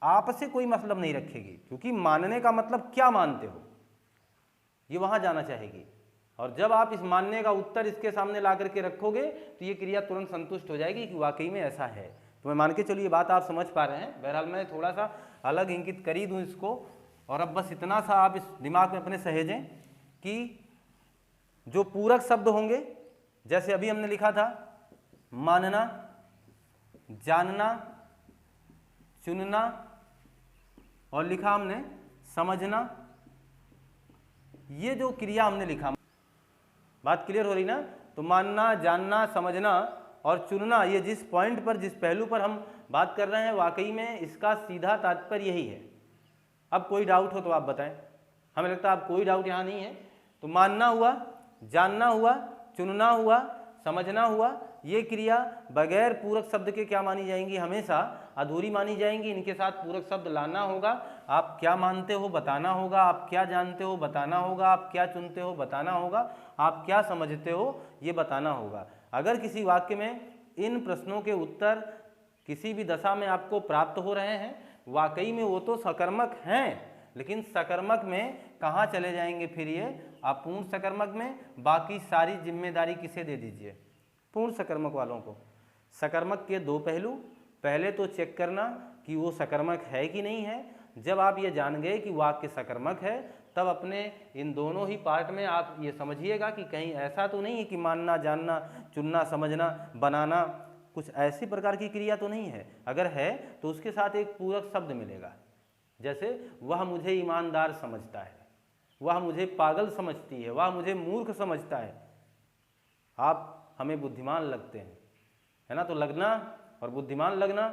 आपस से कोई मतलब नहीं रखेगी, क्योंकि मानने का मतलब क्या मानते हो ये वहाँ जाना चाहेगी। और जब आप इस मानने का उत्तर इसके सामने ला करके रखोगे तो ये क्रिया तुरंत संतुष्ट हो जाएगी कि वाकई में ऐसा है। तो मैं मान के चलिए बात आप समझ पा रहे हैं। बहरहाल मैं थोड़ा सा अलग इंगित कर ही दूँ इसको, और अब बस इतना सा आप इस दिमाग में अपने सहेजें कि जो पूरक शब्द होंगे, जैसे अभी हमने लिखा था मानना, जानना, चुनना, और लिखा हमने समझना, ये जो क्रिया हमने लिखा, बात क्लियर हो रही ना? तो मानना, जानना, समझना और चुनना, ये जिस पॉइंट पर, जिस पहलू पर हम बात कर रहे हैं, वाकई में इसका सीधा तात्पर्य यही है। अब कोई डाउट हो तो आप बताएं, हमें लगता है अब कोई डाउट यहाँ नहीं है। तो मानना हुआ, जानना हुआ, चुनना हुआ, समझना हुआ, ये क्रिया बगैर पूरक शब्द के क्या मानी जाएंगी? हमेशा अधूरी मानी जाएंगी। इनके साथ पूरक शब्द लाना होगा। आप क्या मानते हो बताना होगा, आप क्या जानते हो बताना होगा, आप क्या चुनते हो बताना होगा, आप क्या समझते हो ये बताना होगा। अगर किसी वाक्य में इन प्रश्नों के उत्तर किसी भी दशा में आपको प्राप्त हो रहे हैं, वाकई में वो तो सकर्मक हैं, लेकिन सकर्मक में कहाँ चले जाएंगे फिर ये? अपूर्ण सकर्मक में। बाकी सारी जिम्मेदारी किसे दे दीजिए? पूर्ण सकर्मक वालों को। सकर्मक के दो पहलू, पहले तो चेक करना कि वो सकर्मक है कि नहीं है। जब आप ये जान गए कि वाक्य सकर्मक है, तब अपने इन दोनों ही पार्ट में आप ये समझिएगा कि कहीं ऐसा तो नहीं है कि मानना, जानना, चुनना, समझना, बनाना, कुछ ऐसी प्रकार की क्रिया तो नहीं है। अगर है तो उसके साथ एक पूरक शब्द मिलेगा। जैसे वह मुझे ईमानदार समझता है, वह मुझे पागल समझती है, वह मुझे मूर्ख समझता है, आप हमें बुद्धिमान लगते हैं, है ना? तो लगना और बुद्धिमान लगना,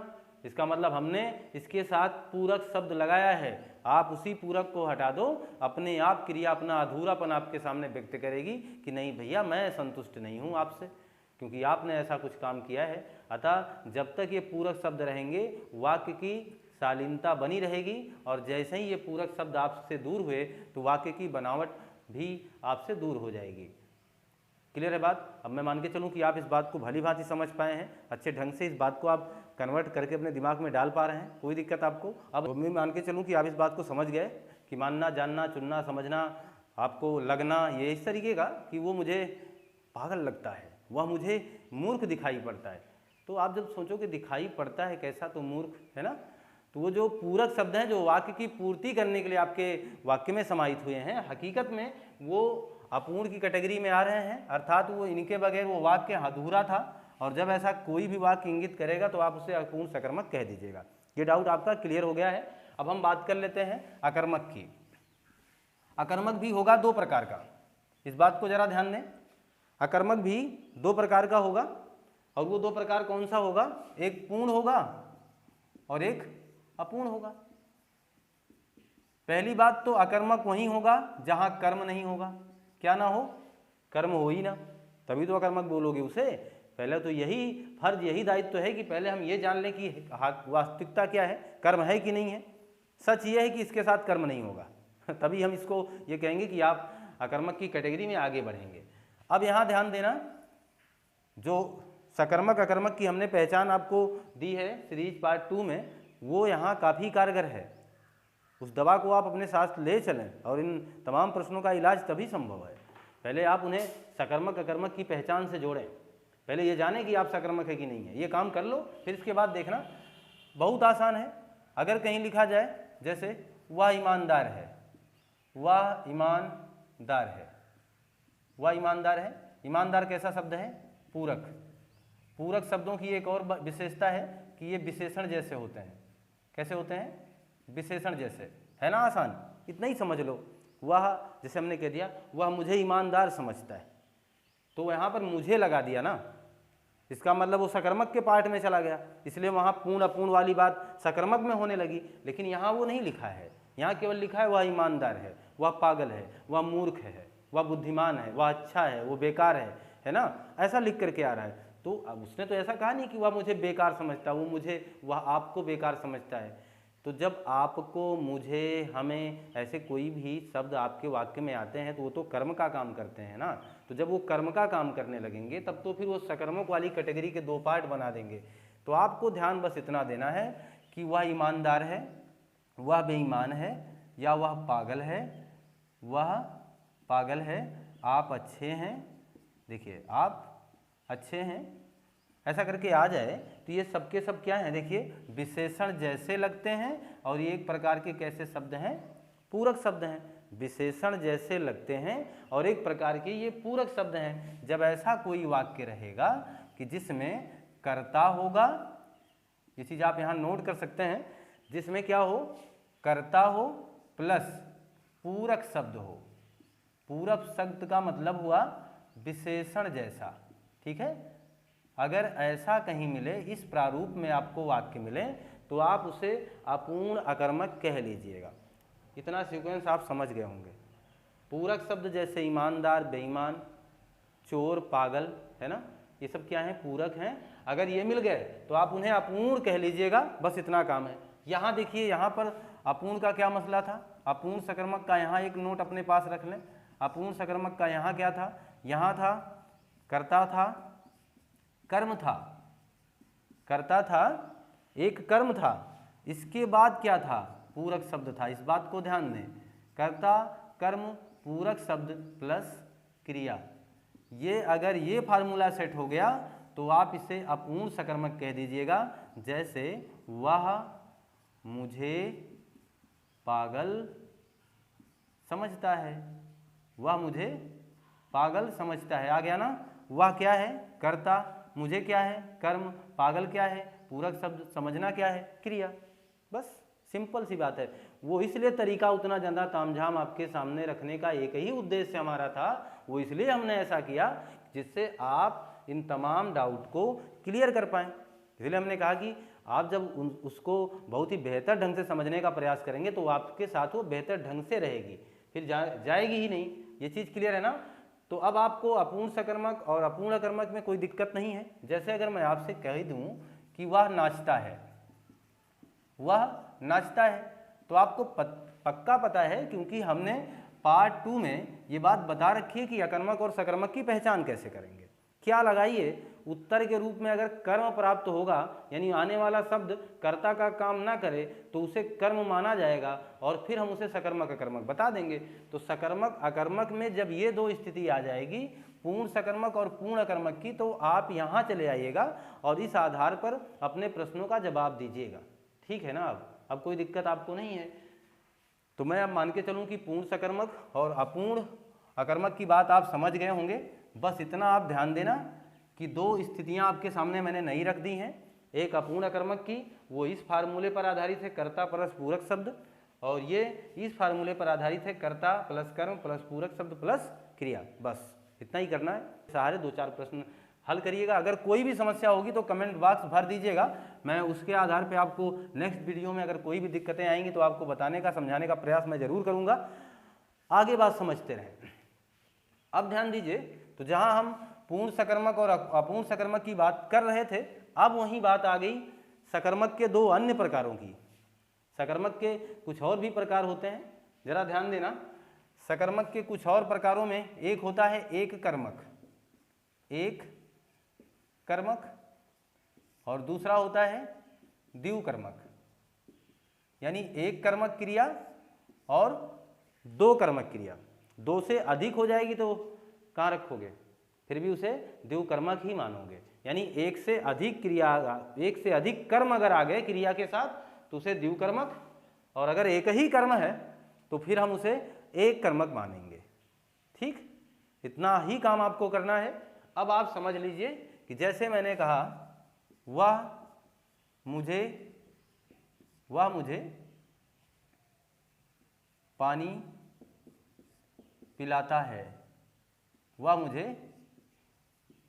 इसका मतलब हमने इसके साथ पूरक शब्द लगाया है। आप उसी पूरक को हटा दो, अपने आप क्रिया अपना अधूरापन आपके सामने व्यक्त करेगी कि नहीं भैया मैं संतुष्ट नहीं हूँ आपसे, क्योंकि आपने ऐसा कुछ काम किया है। अतः जब तक ये पूरक शब्द रहेंगे, वाक्य की शालीनता बनी रहेगी, और जैसे ही ये पूरक शब्द आपसे दूर हुए तो वाक्य की बनावट भी आपसे दूर हो जाएगी। क्लियर है बात? अब मैं मान के चलूँ कि आप इस बात को भली भांति समझ पाए हैं, अच्छे ढंग से इस बात को आप कन्वर्ट करके अपने दिमाग में डाल पा रहे हैं, कोई दिक्कत आपको? अब मैं मान के चलूँ कि आप इस बात को समझ गए कि मानना, जानना, चुनना, समझना, आपको लगना ये इस तरीके का कि वो मुझे पागल लगता है, वह मुझे मूर्ख दिखाई पड़ता है। तो आप जब सोचो कि दिखाई पड़ता है कैसा, तो मूर्ख, है ना? तो वो जो पूरक शब्द हैं जो वाक्य की पूर्ति करने के लिए आपके वाक्य में समाहित हुए हैं, हकीकत में वो अपूर्ण की कैटेगरी में आ रहे हैं, अर्थात वो इनके बगैर वो वाक्य अधूरा था। और जब ऐसा कोई भी वाक्य इंगित करेगा तो आप उसे अपूर्ण सकर्मक कह दीजिएगा। ये डाउट आपका क्लियर हो गया है। अब हम बात कर लेते हैं अकर्मक की। अकर्मक भी होगा दो प्रकार का, इस बात को जरा ध्यान दें। अकर्मक भी दो प्रकार का होगा, और वो दो प्रकार कौन सा होगा? एक पूर्ण होगा और एक अपूर्ण होगा। पहली बात तो अकर्मक वहीं होगा जहां कर्म नहीं होगा। क्या ना हो? कर्म हो ही ना, तभी तो अकर्मक बोलोगे उसे। पहले तो यही फर्ज, यही दायित्व है कि पहले हम ये जान लें कि वास्तविकता क्या है, कर्म है कि नहीं है। सच ये है कि इसके साथ कर्म नहीं होगा तभी हम इसको ये कहेंगे कि आप अकर्मक की कैटेगरी में आगे बढ़ेंगे। अब यहाँ ध्यान देना, जो सकर्मक अकर्मक की हमने पहचान आपको दी है सीरीज पार्ट 2 में, वो यहाँ काफ़ी कारगर है। उस दवा को आप अपने साथ ले चलें, और इन तमाम प्रश्नों का इलाज तभी संभव है। पहले आप उन्हें सकर्मक अकर्मक की पहचान से जोड़ें, पहले ये जानें कि आप सकर्मक है कि नहीं है। ये काम कर लो, फिर इसके बाद देखना बहुत आसान है। अगर कहीं लिखा जाए जैसे वह ईमानदार है, वह ईमानदार है, वह ईमानदार है। ईमानदार कैसा शब्द है? पूरक। पूरक शब्दों की एक और विशेषता है कि ये विशेषण जैसे होते हैं। कैसे होते हैं? विशेषण जैसे, है ना? आसान, इतना ही समझ लो। वह, जैसे हमने कह दिया वह मुझे ईमानदार समझता है, तो यहाँ पर मुझे लगा दिया ना, इसका मतलब वो सकर्मक के पार्ट में चला गया, इसलिए वहाँ पूर्ण अपूर्ण वाली बात सकर्मक में होने लगी। लेकिन यहाँ वो नहीं लिखा है, यहाँ केवल लिखा है वह ईमानदार है, वह पागल है, वह मूर्ख है, वह बुद्धिमान है, वह अच्छा है, वो बेकार है ना? ऐसा लिख करके आ रहा है। तो अब उसने तो ऐसा कहा नहीं कि वह मुझे बेकार समझता है, वह आपको बेकार समझता है। तो जब आपको, मुझे, हमें ऐसे कोई भी शब्द आपके वाक्य में आते हैं तो वो तो कर्म का काम करते हैं ना। तो जब वो कर्म का काम करने लगेंगे तब तो फिर वो सकर्मक वाली कैटेगरी के दो पार्ट बना देंगे। तो आपको ध्यान बस इतना देना है कि वह ईमानदार है, वह बेईमान है, या वह पागल है, वह पागल है, आप अच्छे हैं, देखिए आप अच्छे हैं, ऐसा करके आ जाए तो ये सबके सब क्या हैं? देखिए विशेषण जैसे लगते हैं, और ये एक प्रकार के कैसे शब्द हैं? पूरक शब्द हैं, विशेषण जैसे लगते हैं और एक प्रकार के ये पूरक शब्द हैं। जब ऐसा कोई वाक्य रहेगा कि जिसमें कर्ता होगा, ये चीज़ आप यहाँ नोट कर सकते हैं, जिसमें क्या हो, कर्ता हो प्लस पूरक शब्द हो। पूरक शब्द का मतलब हुआ विशेषण जैसा, ठीक है। अगर ऐसा कहीं मिले, इस प्रारूप में आपको वाक्य मिले, तो आप उसे अपूर्ण अकर्मक कह लीजिएगा। इतना सीक्वेंस आप समझ गए होंगे। पूरक शब्द जैसे ईमानदार, बेईमान, चोर, पागल, है ना, ये सब क्या है, पूरक हैं। अगर ये मिल गए तो आप उन्हें अपूर्ण कह लीजिएगा, बस इतना काम है। यहाँ देखिए, यहाँ पर अपूर्ण का क्या मसला था, अपूर्ण सकर्मक का यहाँ एक नोट अपने पास रख लें। अपूर्ण सकर्मक का यहाँ क्या था, यहाँ था कर्ता था, कर्म था, कर्ता था, एक कर्म था, इसके बाद क्या था, पूरक शब्द था। इस बात को ध्यान दें, कर्ता, कर्म, पूरक शब्द प्लस क्रिया। ये अगर ये फार्मूला सेट हो गया तो आप इसे अपूर्ण सकर्मक कह दीजिएगा। जैसे वह मुझे पागल समझता है, वह मुझे पागल समझता है, आ गया ना। वह क्या है, कर्ता, मुझे क्या है, कर्म, पागल क्या है, पूरक शब्द, समझना क्या है, क्रिया। बस सिंपल सी बात है। वो इसलिए तरीका उतना ज़्यादा तामझाम आपके सामने रखने का एक ही उद्देश्य हमारा था, वो इसलिए हमने ऐसा किया जिससे आप इन तमाम डाउट को क्लियर कर पाएँ। इसलिए हमने कहा कि आप जब उसको बहुत ही बेहतर ढंग से समझने का प्रयास करेंगे तो आपके साथ वो बेहतर ढंग से रहेगी, फिर जाएगी ही नहीं। ये चीज़ क्लियर है ना। तो अब आपको अपूर्ण सकर्मक और अपूर्ण अकर्मक में कोई दिक्कत नहीं है। जैसे अगर मैं आपसे कह दूं कि वह नाचता है, वह नाचता है, तो आपको पक्का पता है, क्योंकि हमने पार्ट 2 में ये बात बता रखी है कि अकर्मक और सकर्मक की पहचान कैसे करेंगे। क्या लगाइए, उत्तर के रूप में अगर कर्म प्राप्त होगा, यानी आने वाला शब्द कर्ता का काम ना करे, तो उसे कर्म माना जाएगा और फिर हम उसे सकर्मक अकर्मक बता देंगे। तो सकर्मक अकर्मक में जब ये दो स्थिति आ जाएगी, पूर्ण सकर्मक और पूर्ण अकर्मक की, तो आप यहाँ चले आइएगा और इस आधार पर अपने प्रश्नों का जवाब दीजिएगा। ठीक है ना। अब कोई दिक्कत आपको नहीं है। तो मैं अब मान के चलूँ कि पूर्ण सकर्मक और अपूर्ण अकर्मक की बात आप समझ गए होंगे। बस इतना आप ध्यान देना कि दो स्थितियां आपके सामने मैंने नहीं रख दी हैं। एक अपूर्ण अकर्मक की, वो इस फार्मूले पर आधारित है, कर्ता प्लस पूरक शब्द, और ये इस फार्मूले पर आधारित है, कर्ता प्लस कर्म प्लस पूरक शब्द प्लस क्रिया। बस इतना ही करना है। सहारे 2-4 प्रश्न हल करिएगा। अगर कोई भी समस्या होगी तो कमेंट बॉक्स भर दीजिएगा, मैं उसके आधार पे आपको नेक्स्ट वीडियो में अगर कोई भी दिक्कतें आएंगी तो आपको बताने का, समझाने का प्रयास मैं जरूर करूँगा। आगे बात समझते रहें। अब ध्यान दीजिए, तो जहाँ हम पूर्ण सकर्मक और अपूर्ण सकर्मक की बात कर रहे थे, अब वहीं बात आ गई सकर्मक के दो अन्य प्रकारों की। सकर्मक के कुछ और भी प्रकार होते हैं, जरा ध्यान देना। सकर्मक के कुछ और प्रकारों में एक होता है एक कर्मक, एक कर्मक, और दूसरा होता है द्विकर्मक, यानी एक कर्मक क्रिया और दो कर्मक क्रिया। दो से अधिक हो जाएगी तो कहाँ रखोगे, फिर भी उसे द्विकर्मक ही मानोगे। यानी एक से अधिक क्रिया, एक से अधिक कर्म अगर आ गए क्रिया के साथ तो उसे द्विकर्मक, और अगर एक ही कर्म है तो फिर हम उसे एक कर्मक मानेंगे। ठीक, इतना ही काम आपको करना है। अब आप समझ लीजिए कि जैसे मैंने कहा वह मुझे पानी पिलाता है, वह मुझे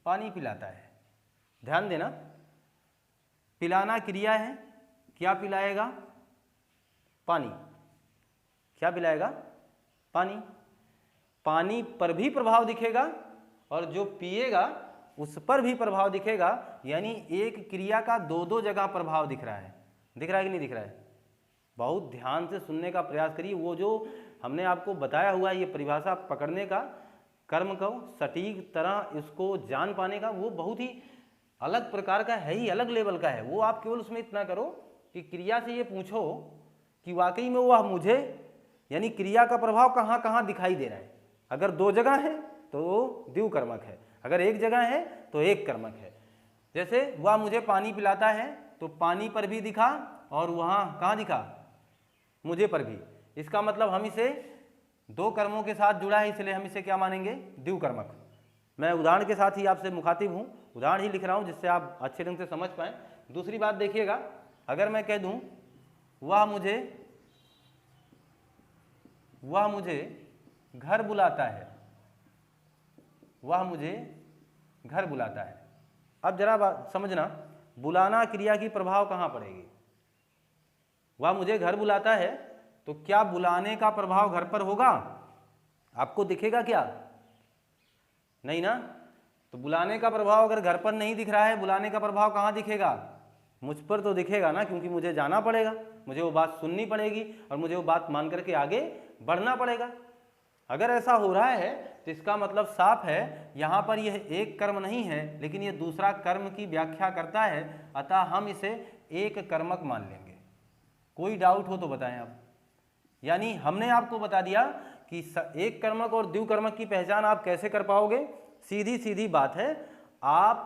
पानी पिलाता है। ध्यान देना, पिलाना क्रिया है, क्या पिलाएगा, पानी। क्या पिलाएगा, पानी। पानी पर भी प्रभाव दिखेगा और जो पिएगा उस पर भी प्रभाव दिखेगा। यानी एक क्रिया का दो जगह प्रभाव दिख रहा है। दिख रहा है कि नहीं दिख रहा है? बहुत ध्यान से सुनने का प्रयास करिए। वो जो हमने आपको बताया हुआ है ये परिभाषा पकड़ने का, कर्म को सटीक तरह इसको जान पाने का, वो बहुत ही अलग प्रकार का है, ही अलग लेवल का है। वो आप केवल उसमें इतना करो कि क्रिया से ये पूछो कि वाकई में वह मुझे, यानी क्रिया का प्रभाव कहाँ कहाँ दिखाई दे रहा है। अगर दो जगह है तो वो द्विकर्मक है, अगर एक जगह है तो एक कर्मक है। जैसे वह मुझे पानी पिलाता है तो पानी पर भी दिखा और वहाँ कहाँ दिखा, मुझे पर भी। इसका मतलब हम इसे दो कर्मों के साथ जुड़ा है, इसलिए हम इसे क्या मानेंगे, द्विकर्मक। मैं उदाहरण के साथ ही आपसे मुखातिब हूँ, उदाहरण ही लिख रहा हूँ जिससे आप अच्छे ढंग से समझ पाएँ। दूसरी बात देखिएगा, अगर मैं कह दूँ वह मुझे घर बुलाता है, वह मुझे घर बुलाता है। अब जरा बात समझना, बुलाना क्रिया की प्रभाव कहाँ पड़ेगी। वह मुझे घर बुलाता है, तो क्या बुलाने का प्रभाव घर पर होगा, आपको दिखेगा क्या, नहीं ना। तो बुलाने का प्रभाव अगर घर पर नहीं दिख रहा है, बुलाने का प्रभाव कहाँ दिखेगा, मुझ पर तो दिखेगा ना, क्योंकि मुझे जाना पड़ेगा, मुझे वो बात सुननी पड़ेगी और मुझे वो बात मान करके आगे बढ़ना पड़ेगा। अगर ऐसा हो रहा है तो इसका मतलब साफ है, यहाँ पर यह एक कर्म नहीं है लेकिन यह दूसरा कर्म की व्याख्या करता है, अतः हम इसे एक कर्मक मान लेंगे। कोई डाउट हो तो बताएं आप। यानी हमने आपको बता दिया कि एक कर्मक और द्विकर्मक की पहचान आप कैसे कर पाओगे। सीधी सीधी बात है, आप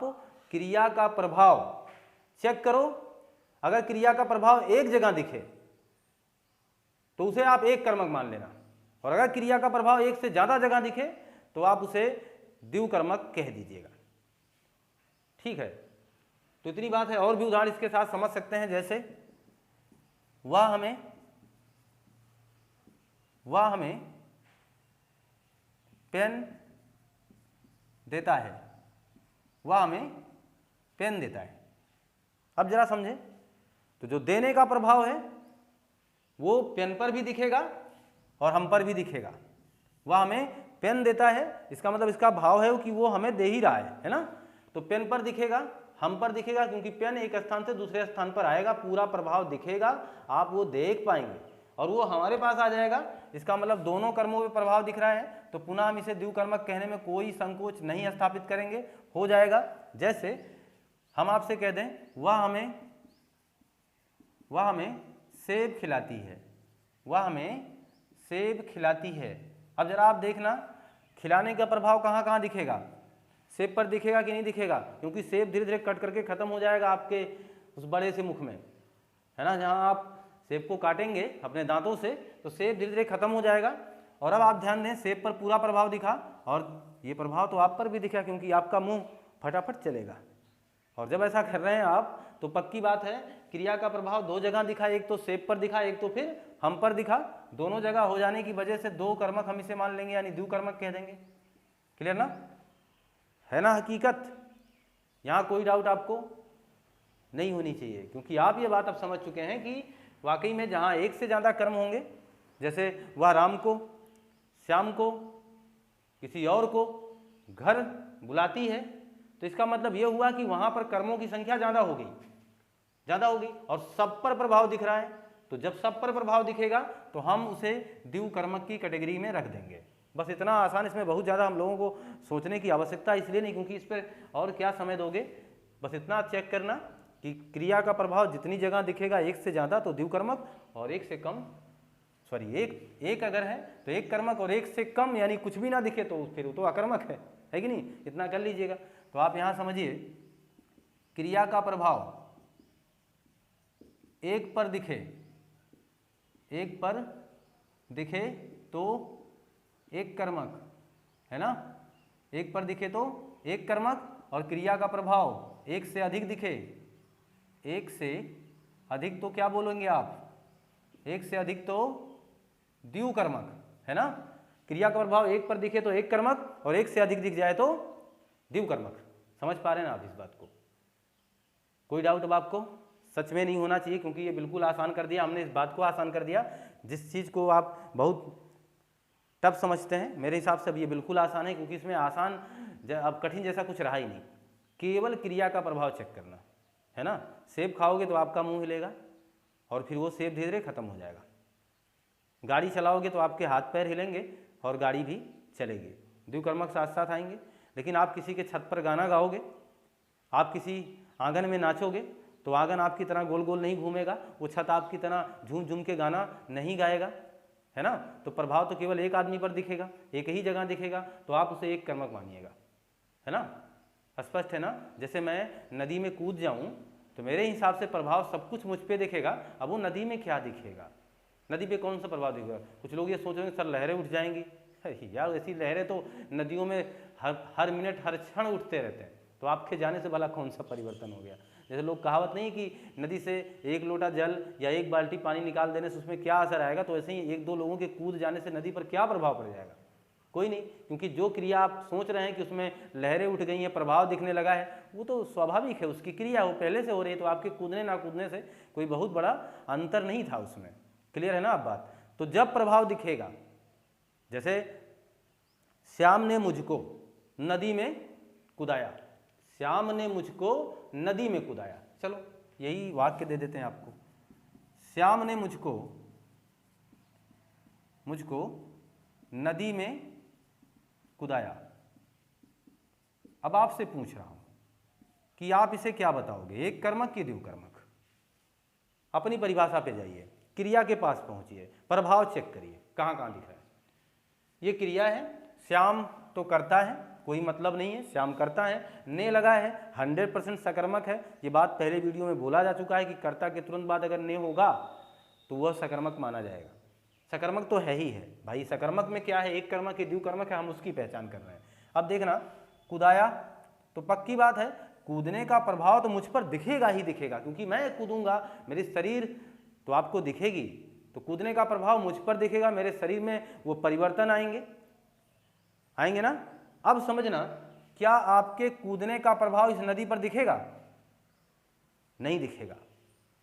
क्रिया का प्रभाव चेक करो, अगर क्रिया का प्रभाव एक जगह दिखे तो उसे आप एक कर्मक मान लेना, और अगर क्रिया का प्रभाव एक से ज्यादा जगह दिखे तो आप उसे द्विकर्मक कह दीजिएगा। ठीक है, तो इतनी बात है। और भी उदाहरण इसके साथ समझ सकते हैं, जैसे वह हमें पेन देता है, वह हमें पेन देता है। अब जरा समझे, तो जो देने का प्रभाव है वो पेन पर भी दिखेगा और हम पर भी दिखेगा। वह हमें पेन देता है, इसका मतलब इसका भाव है कि वो हमें दे ही रहा है ना। तो पेन पर दिखेगा, हम पर दिखेगा, क्योंकि पेन एक स्थान से दूसरे स्थान पर आएगा, पूरा प्रभाव दिखेगा, आप वो देख पाएंगे और वो हमारे पास आ जाएगा। इसका मतलब दोनों कर्मों में प्रभाव दिख रहा है, तो पुनः हम इसे द्विकर्मक कहने में कोई संकोच नहीं स्थापित करेंगे, हो जाएगा। जैसे हम आपसे कह दें वह हमें सेब खिलाती है, वह हमें सेब खिलाती है। अब जरा आप देखना, खिलाने का प्रभाव कहाँ कहाँ दिखेगा, सेब पर दिखेगा कि नहीं दिखेगा, क्योंकि सेब धीरे धीरे कट करके खत्म हो जाएगा आपके उस बड़े से मुख में, है ना। जहाँ आप सेब को काटेंगे अपने दांतों से तो सेब धीरे धीरे खत्म हो जाएगा। और अब आप ध्यान दें, सेब पर पूरा प्रभाव दिखा और ये प्रभाव तो आप पर भी दिखा, क्योंकि आपका मुंह फटाफट चलेगा। और जब ऐसा कर रहे हैं आप तो पक्की बात है क्रिया का प्रभाव दो जगह दिखा, एक तो सेब पर दिखा, एक तो फिर हम पर दिखा। दोनों जगह हो जाने की वजह से दो कर्मक हम इसे मान लेंगे, यानी द्विकर्मक कह देंगे। क्लियर ना, है ना हकीकत। यहाँ कोई डाउट आपको नहीं होनी चाहिए, क्योंकि आप ये बात अब समझ चुके हैं कि वाकई में जहाँ एक से ज़्यादा कर्म होंगे, जैसे वह राम को, श्याम को, किसी और को घर बुलाती है, तो इसका मतलब यह हुआ कि वहाँ पर कर्मों की संख्या ज़्यादा होगी और सब पर प्रभाव दिख रहा है। तो जब सब पर प्रभाव दिखेगा तो हम उसे द्विकर्मक की कैटेगरी में रख देंगे। बस इतना आसान, इसमें बहुत ज़्यादा हम लोगों को सोचने की आवश्यकता इसलिए नहीं, क्योंकि इस पर और क्या समय दोगे। बस इतना चेक करना कि क्रिया का प्रभाव जितनी जगह दिखेगा एक से ज़्यादा तो द्विकर्मक, और एक से कम एक अगर है तो एक कर्मक, और एक से कम यानी कुछ भी ना दिखे तो फिर वो तो अकर्मक है कि नहीं। इतना कर लीजिएगा। तो आप यहाँ समझिए, क्रिया का प्रभाव एक पर दिखे तो एक कर्मक, है ना। एक पर दिखे तो एक कर्मक, और क्रिया का प्रभाव एक से अधिक दिखे, एक से अधिक तो क्या बोलेंगे आप, एक से अधिक तो द्विकर्मक, है ना। क्रिया का प्रभाव एक पर दिखे तो एक कर्मक, और एक से अधिक दिख जाए तो द्विकर्मक। समझ पा रहे हैं ना आप इस बात को। कोई डाउट अब आपको सच में नहीं होना चाहिए, क्योंकि ये बिल्कुल आसान कर दिया हमने, इस बात को आसान कर दिया। जिस चीज़ को आप बहुत टफ समझते हैं, मेरे हिसाब से अब ये बिल्कुल आसान है, क्योंकि इसमें आसान अब कठिन जैसा कुछ रहा ही नहीं। केवल क्रिया का प्रभाव चेक करना, है ना। सेब खाओगे तो आपका मुंह हिलेगा और फिर वो सेब धीरे धीरे खत्म हो जाएगा। गाड़ी चलाओगे तो आपके हाथ पैर हिलेंगे और गाड़ी भी चलेगी, द्विकर्मक साथ साथ आएंगे। लेकिन आप किसी के छत पर गाना गाओगे, आप किसी आंगन में नाचोगे तो आंगन आपकी तरह गोल गोल नहीं घूमेगा, वो छत आपकी तरह झूम झूम के गाना नहीं गाएगा, है ना। तो प्रभाव तो केवल एक आदमी पर दिखेगा, एक ही जगह दिखेगा, तो आप उसे एक कर्मक मानिएगा, है ना। स्पष्ट है ना। जैसे मैं नदी में कूद जाऊं तो मेरे हिसाब से प्रभाव सब कुछ मुझ पे दिखेगा। अब वो नदी में क्या दिखेगा, नदी पे कौन सा प्रभाव दिखेगा? कुछ लोग ये सोच रहे हैं सर लहरें उठ जाएंगी। अरे यार ऐसी लहरें तो नदियों में हर मिनट हर क्षण उठते रहते हैं, तो आपके जाने से भला कौन सा परिवर्तन हो गया? जैसे लोग कहावत नहीं कि नदी से एक लोटा जल या एक बाल्टी पानी निकाल देने से उसमें क्या असर आएगा, तो ऐसे ही एक दो लोगों के कूद जाने से नदी पर क्या प्रभाव पड़ जाएगा? कोई नहीं, क्योंकि जो क्रिया आप सोच रहे हैं कि उसमें लहरें उठ गई हैं, प्रभाव दिखने लगा है, वो तो स्वाभाविक है, उसकी क्रिया वो पहले से हो रही है, तो आपके कूदने ना कूदने से कोई बहुत बड़ा अंतर नहीं था उसमें। क्लियर है ना आप बात? तो जब प्रभाव दिखेगा, जैसे श्याम ने मुझको नदी में कुदाया, श्याम ने मुझको नदी में कुदाया, चलो यही वाक्य दे देते हैं आपको। श्याम ने मुझको नदी में कुदाया। अब आपसे पूछ रहा हूं कि आप इसे क्या बताओगे, एक कर्मक कि द्विकर्मक? अपनी परिभाषा पे जाइए, क्रिया के पास पहुंचिए, प्रभाव चेक करिए कहां कहां दिख रहा है। ये क्रिया है, श्याम तो करता है, कोई मतलब नहीं है, श्याम करता है, ने लगा है, 100% सकर्मक है। ये बात पहले वीडियो में बोला जा चुका है कि कर्ता के तुरंत बाद अगर ने होगा तो वह सकर्मक माना जाएगा। सकर्मक तो है ही है भाई। सकर्मक में क्या है, एक कर्मक है, द्विकर्मक है, हम उसकी पहचान कर रहे हैं। अब देखना, कुदाया तो पक्की बात है, कूदने का प्रभाव तो मुझ पर दिखेगा ही दिखेगा, क्योंकि मैं कूदूंगा, मेरे शरीर तो आपको दिखेगी, तो कूदने का प्रभाव मुझ पर दिखेगा, मेरे शरीर में वो परिवर्तन आएंगे ना। अब समझना, क्या आपके कूदने का प्रभाव इस नदी पर दिखेगा? नहीं दिखेगा।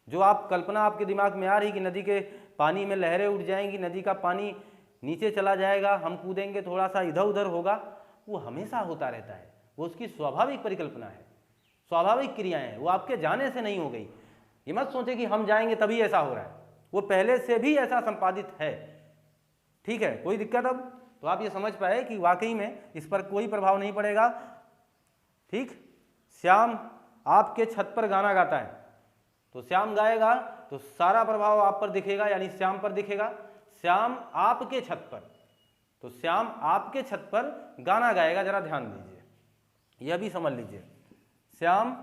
जो आप कल्पना आपके दिमाग में आ रही कि नदी के पानी में लहरें उठ जाएंगी, नदी का पानी नीचे चला जाएगा, हम कूदेंगे, थोड़ा सा इधर उधर होगा, वो हमेशा होता रहता है, वो उसकी स्वाभाविक परिकल्पना है, स्वाभाविक क्रियाएं हैं, वो आपके जाने से नहीं हो गई। ये मत सोचे कि हम जाएंगे तभी ऐसा हो रहा है, वो पहले से भी ऐसा संपादित है। ठीक है, कोई दिक्कत? अब तो आप ये समझ पाए कि वाकई में इस पर कोई प्रभाव नहीं पड़ेगा। ठीक, श्याम आपके छत पर गाना गाता है, तो श्याम गाएगा तो सारा प्रभाव आप पर दिखेगा, यानी श्याम पर दिखेगा। श्याम आपके छत पर, तो श्याम आपके छत पर गाना गाएगा, जरा ध्यान दीजिए, यह भी समझ लीजिए। श्याम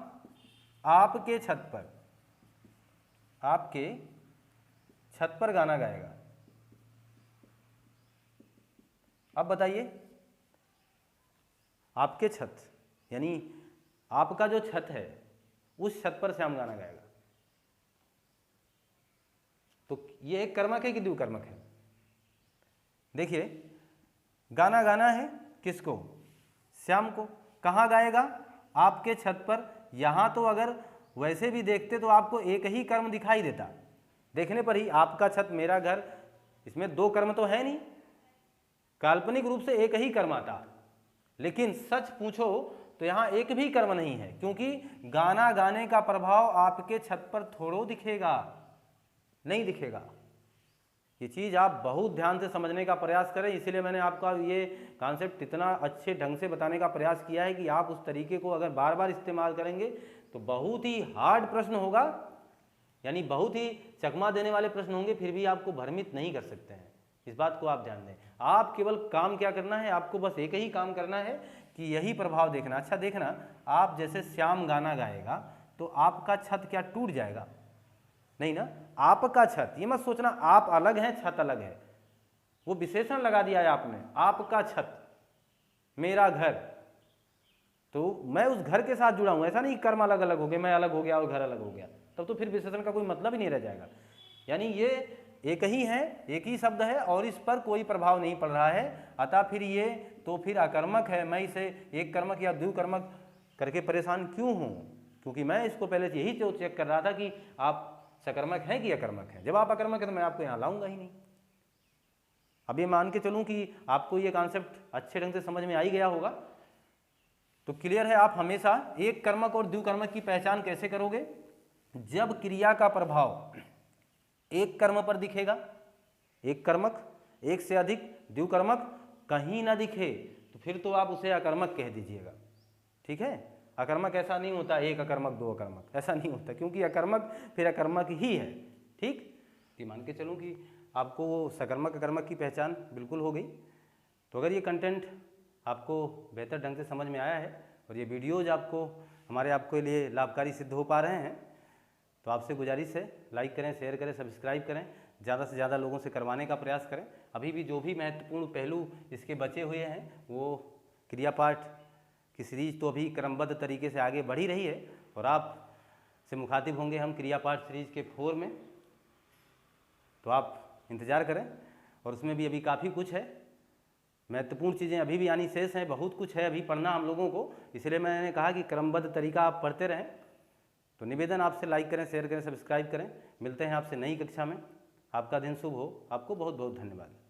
आपके छत पर गाना गाएगा। अब बताइए, आपके छत यानी आपका जो छत है, उस छत पर श्याम गाना गाएगा, तो ये एक कर्मक है कि द्विकर्मक है? देखिए, गाना गाना है किसको? श्याम को। कहाँ गाएगा? आपके छत पर। यहाँ तो अगर वैसे भी देखते तो आपको एक ही कर्म दिखाई देता, देखने पर ही, आपका छत मेरा घर, इसमें दो कर्म तो है नहीं, काल्पनिक रूप से एक ही कर्म आता। लेकिन सच पूछो तो यहाँ एक भी कर्म नहीं है, क्योंकि गाना गाने का प्रभाव आपके छत पर थोड़ो दिखेगा, नहीं दिखेगा। ये चीज़ आप बहुत ध्यान से समझने का प्रयास करें, इसीलिए मैंने आपका ये कॉन्सेप्ट इतना अच्छे ढंग से बताने का प्रयास किया है कि आप उस तरीके को अगर बार बार इस्तेमाल करेंगे तो बहुत ही हार्ड प्रश्न होगा, यानी बहुत ही चकमा देने वाले प्रश्न होंगे, फिर भी आपको भ्रमित नहीं कर सकते हैं। इस बात को आप ध्यान दें। आप केवल काम क्या करना है, आपको बस एक ही काम करना है कि यही प्रभाव देखना। अच्छा देखना, आप जैसे श्याम गाना गाएगा तो आपका छत क्या टूट जाएगा? नहीं ना, आपका छत, ये मत सोचना आप अलग हैं छत अलग है, वो विशेषण लगा दिया है आपने, आपका छत, मेरा घर, तो मैं उस घर के साथ जुड़ा हूं। ऐसा नहीं कर्म अलग अलग हो गए, मैं अलग हो गया और घर अलग हो गया, तब तो फिर विशेषण का कोई मतलब ही नहीं रह जाएगा। यानी ये एक ही है, एक ही शब्द है और इस पर कोई प्रभाव नहीं पड़ रहा है, अतः फिर ये तो फिर अकर्मक है। मैं इसे एक कर्मक या द्विकर्मक करके परेशान क्यों हूँ? क्योंकि मैं इसको पहले से यही चेक कर रहा था कि आप सकर्मक हैं कि अकर्मक हैं। जब आप अकर्मक हैं तो मैं आपको यहाँ लाऊंगा ही नहीं। अब ये मान के चलूँ कि आपको ये कॉन्सेप्ट अच्छे ढंग से समझ में आ ही गया होगा, तो क्लियर है आप हमेशा एक कर्मक और द्विकर्मक की पहचान कैसे करोगे? जब क्रिया का प्रभाव एक कर्म पर दिखेगा, एक कर्मक, एक से अधिक द्विकर्मक कहीं ना दिखे तो फिर तो आप उसे अकर्मक कह दीजिएगा। ठीक है, अकर्मक ऐसा नहीं होता एक अकर्मक दो अकर्मक, ऐसा नहीं होता, क्योंकि अकर्मक फिर अकर्मक ही है। ठीक, तो मान के चलूँ कि आपको वो सकर्मक अकर्मक की पहचान बिल्कुल हो गई। तो अगर ये कंटेंट आपको बेहतर ढंग से समझ में आया है और ये वीडियोज़ आपके लिए लाभकारी सिद्ध हो पा रहे हैं, तो आपसे गुजारिश है लाइक करें, शेयर करें, सब्सक्राइब करें, ज़्यादा से ज़्यादा लोगों से करवाने का प्रयास करें। अभी भी जो भी महत्वपूर्ण पहलू इसके बचे हुए हैं, वो क्रियापाठ की सीरीज तो अभी क्रमबद्ध तरीके से आगे बढ़ ही रही है, और आप से मुखातिब होंगे हम क्रियापाठ सीरीज के 4 में, तो आप इंतज़ार करें। और उसमें भी अभी काफ़ी कुछ है, महत्वपूर्ण चीज़ें अभी भी आनी शेष हैं, बहुत कुछ है अभी पढ़ना हम लोगों को, इसलिए मैंने कहा कि क्रमबद्ध तरीका आप पढ़ते रहें। तो निवेदन आपसे लाइक करें, शेयर करें, सब्सक्राइब करें। मिलते हैं आपसे नई कक्षा में। आपका दिन शुभ हो। आपको बहुत बहुत धन्यवाद।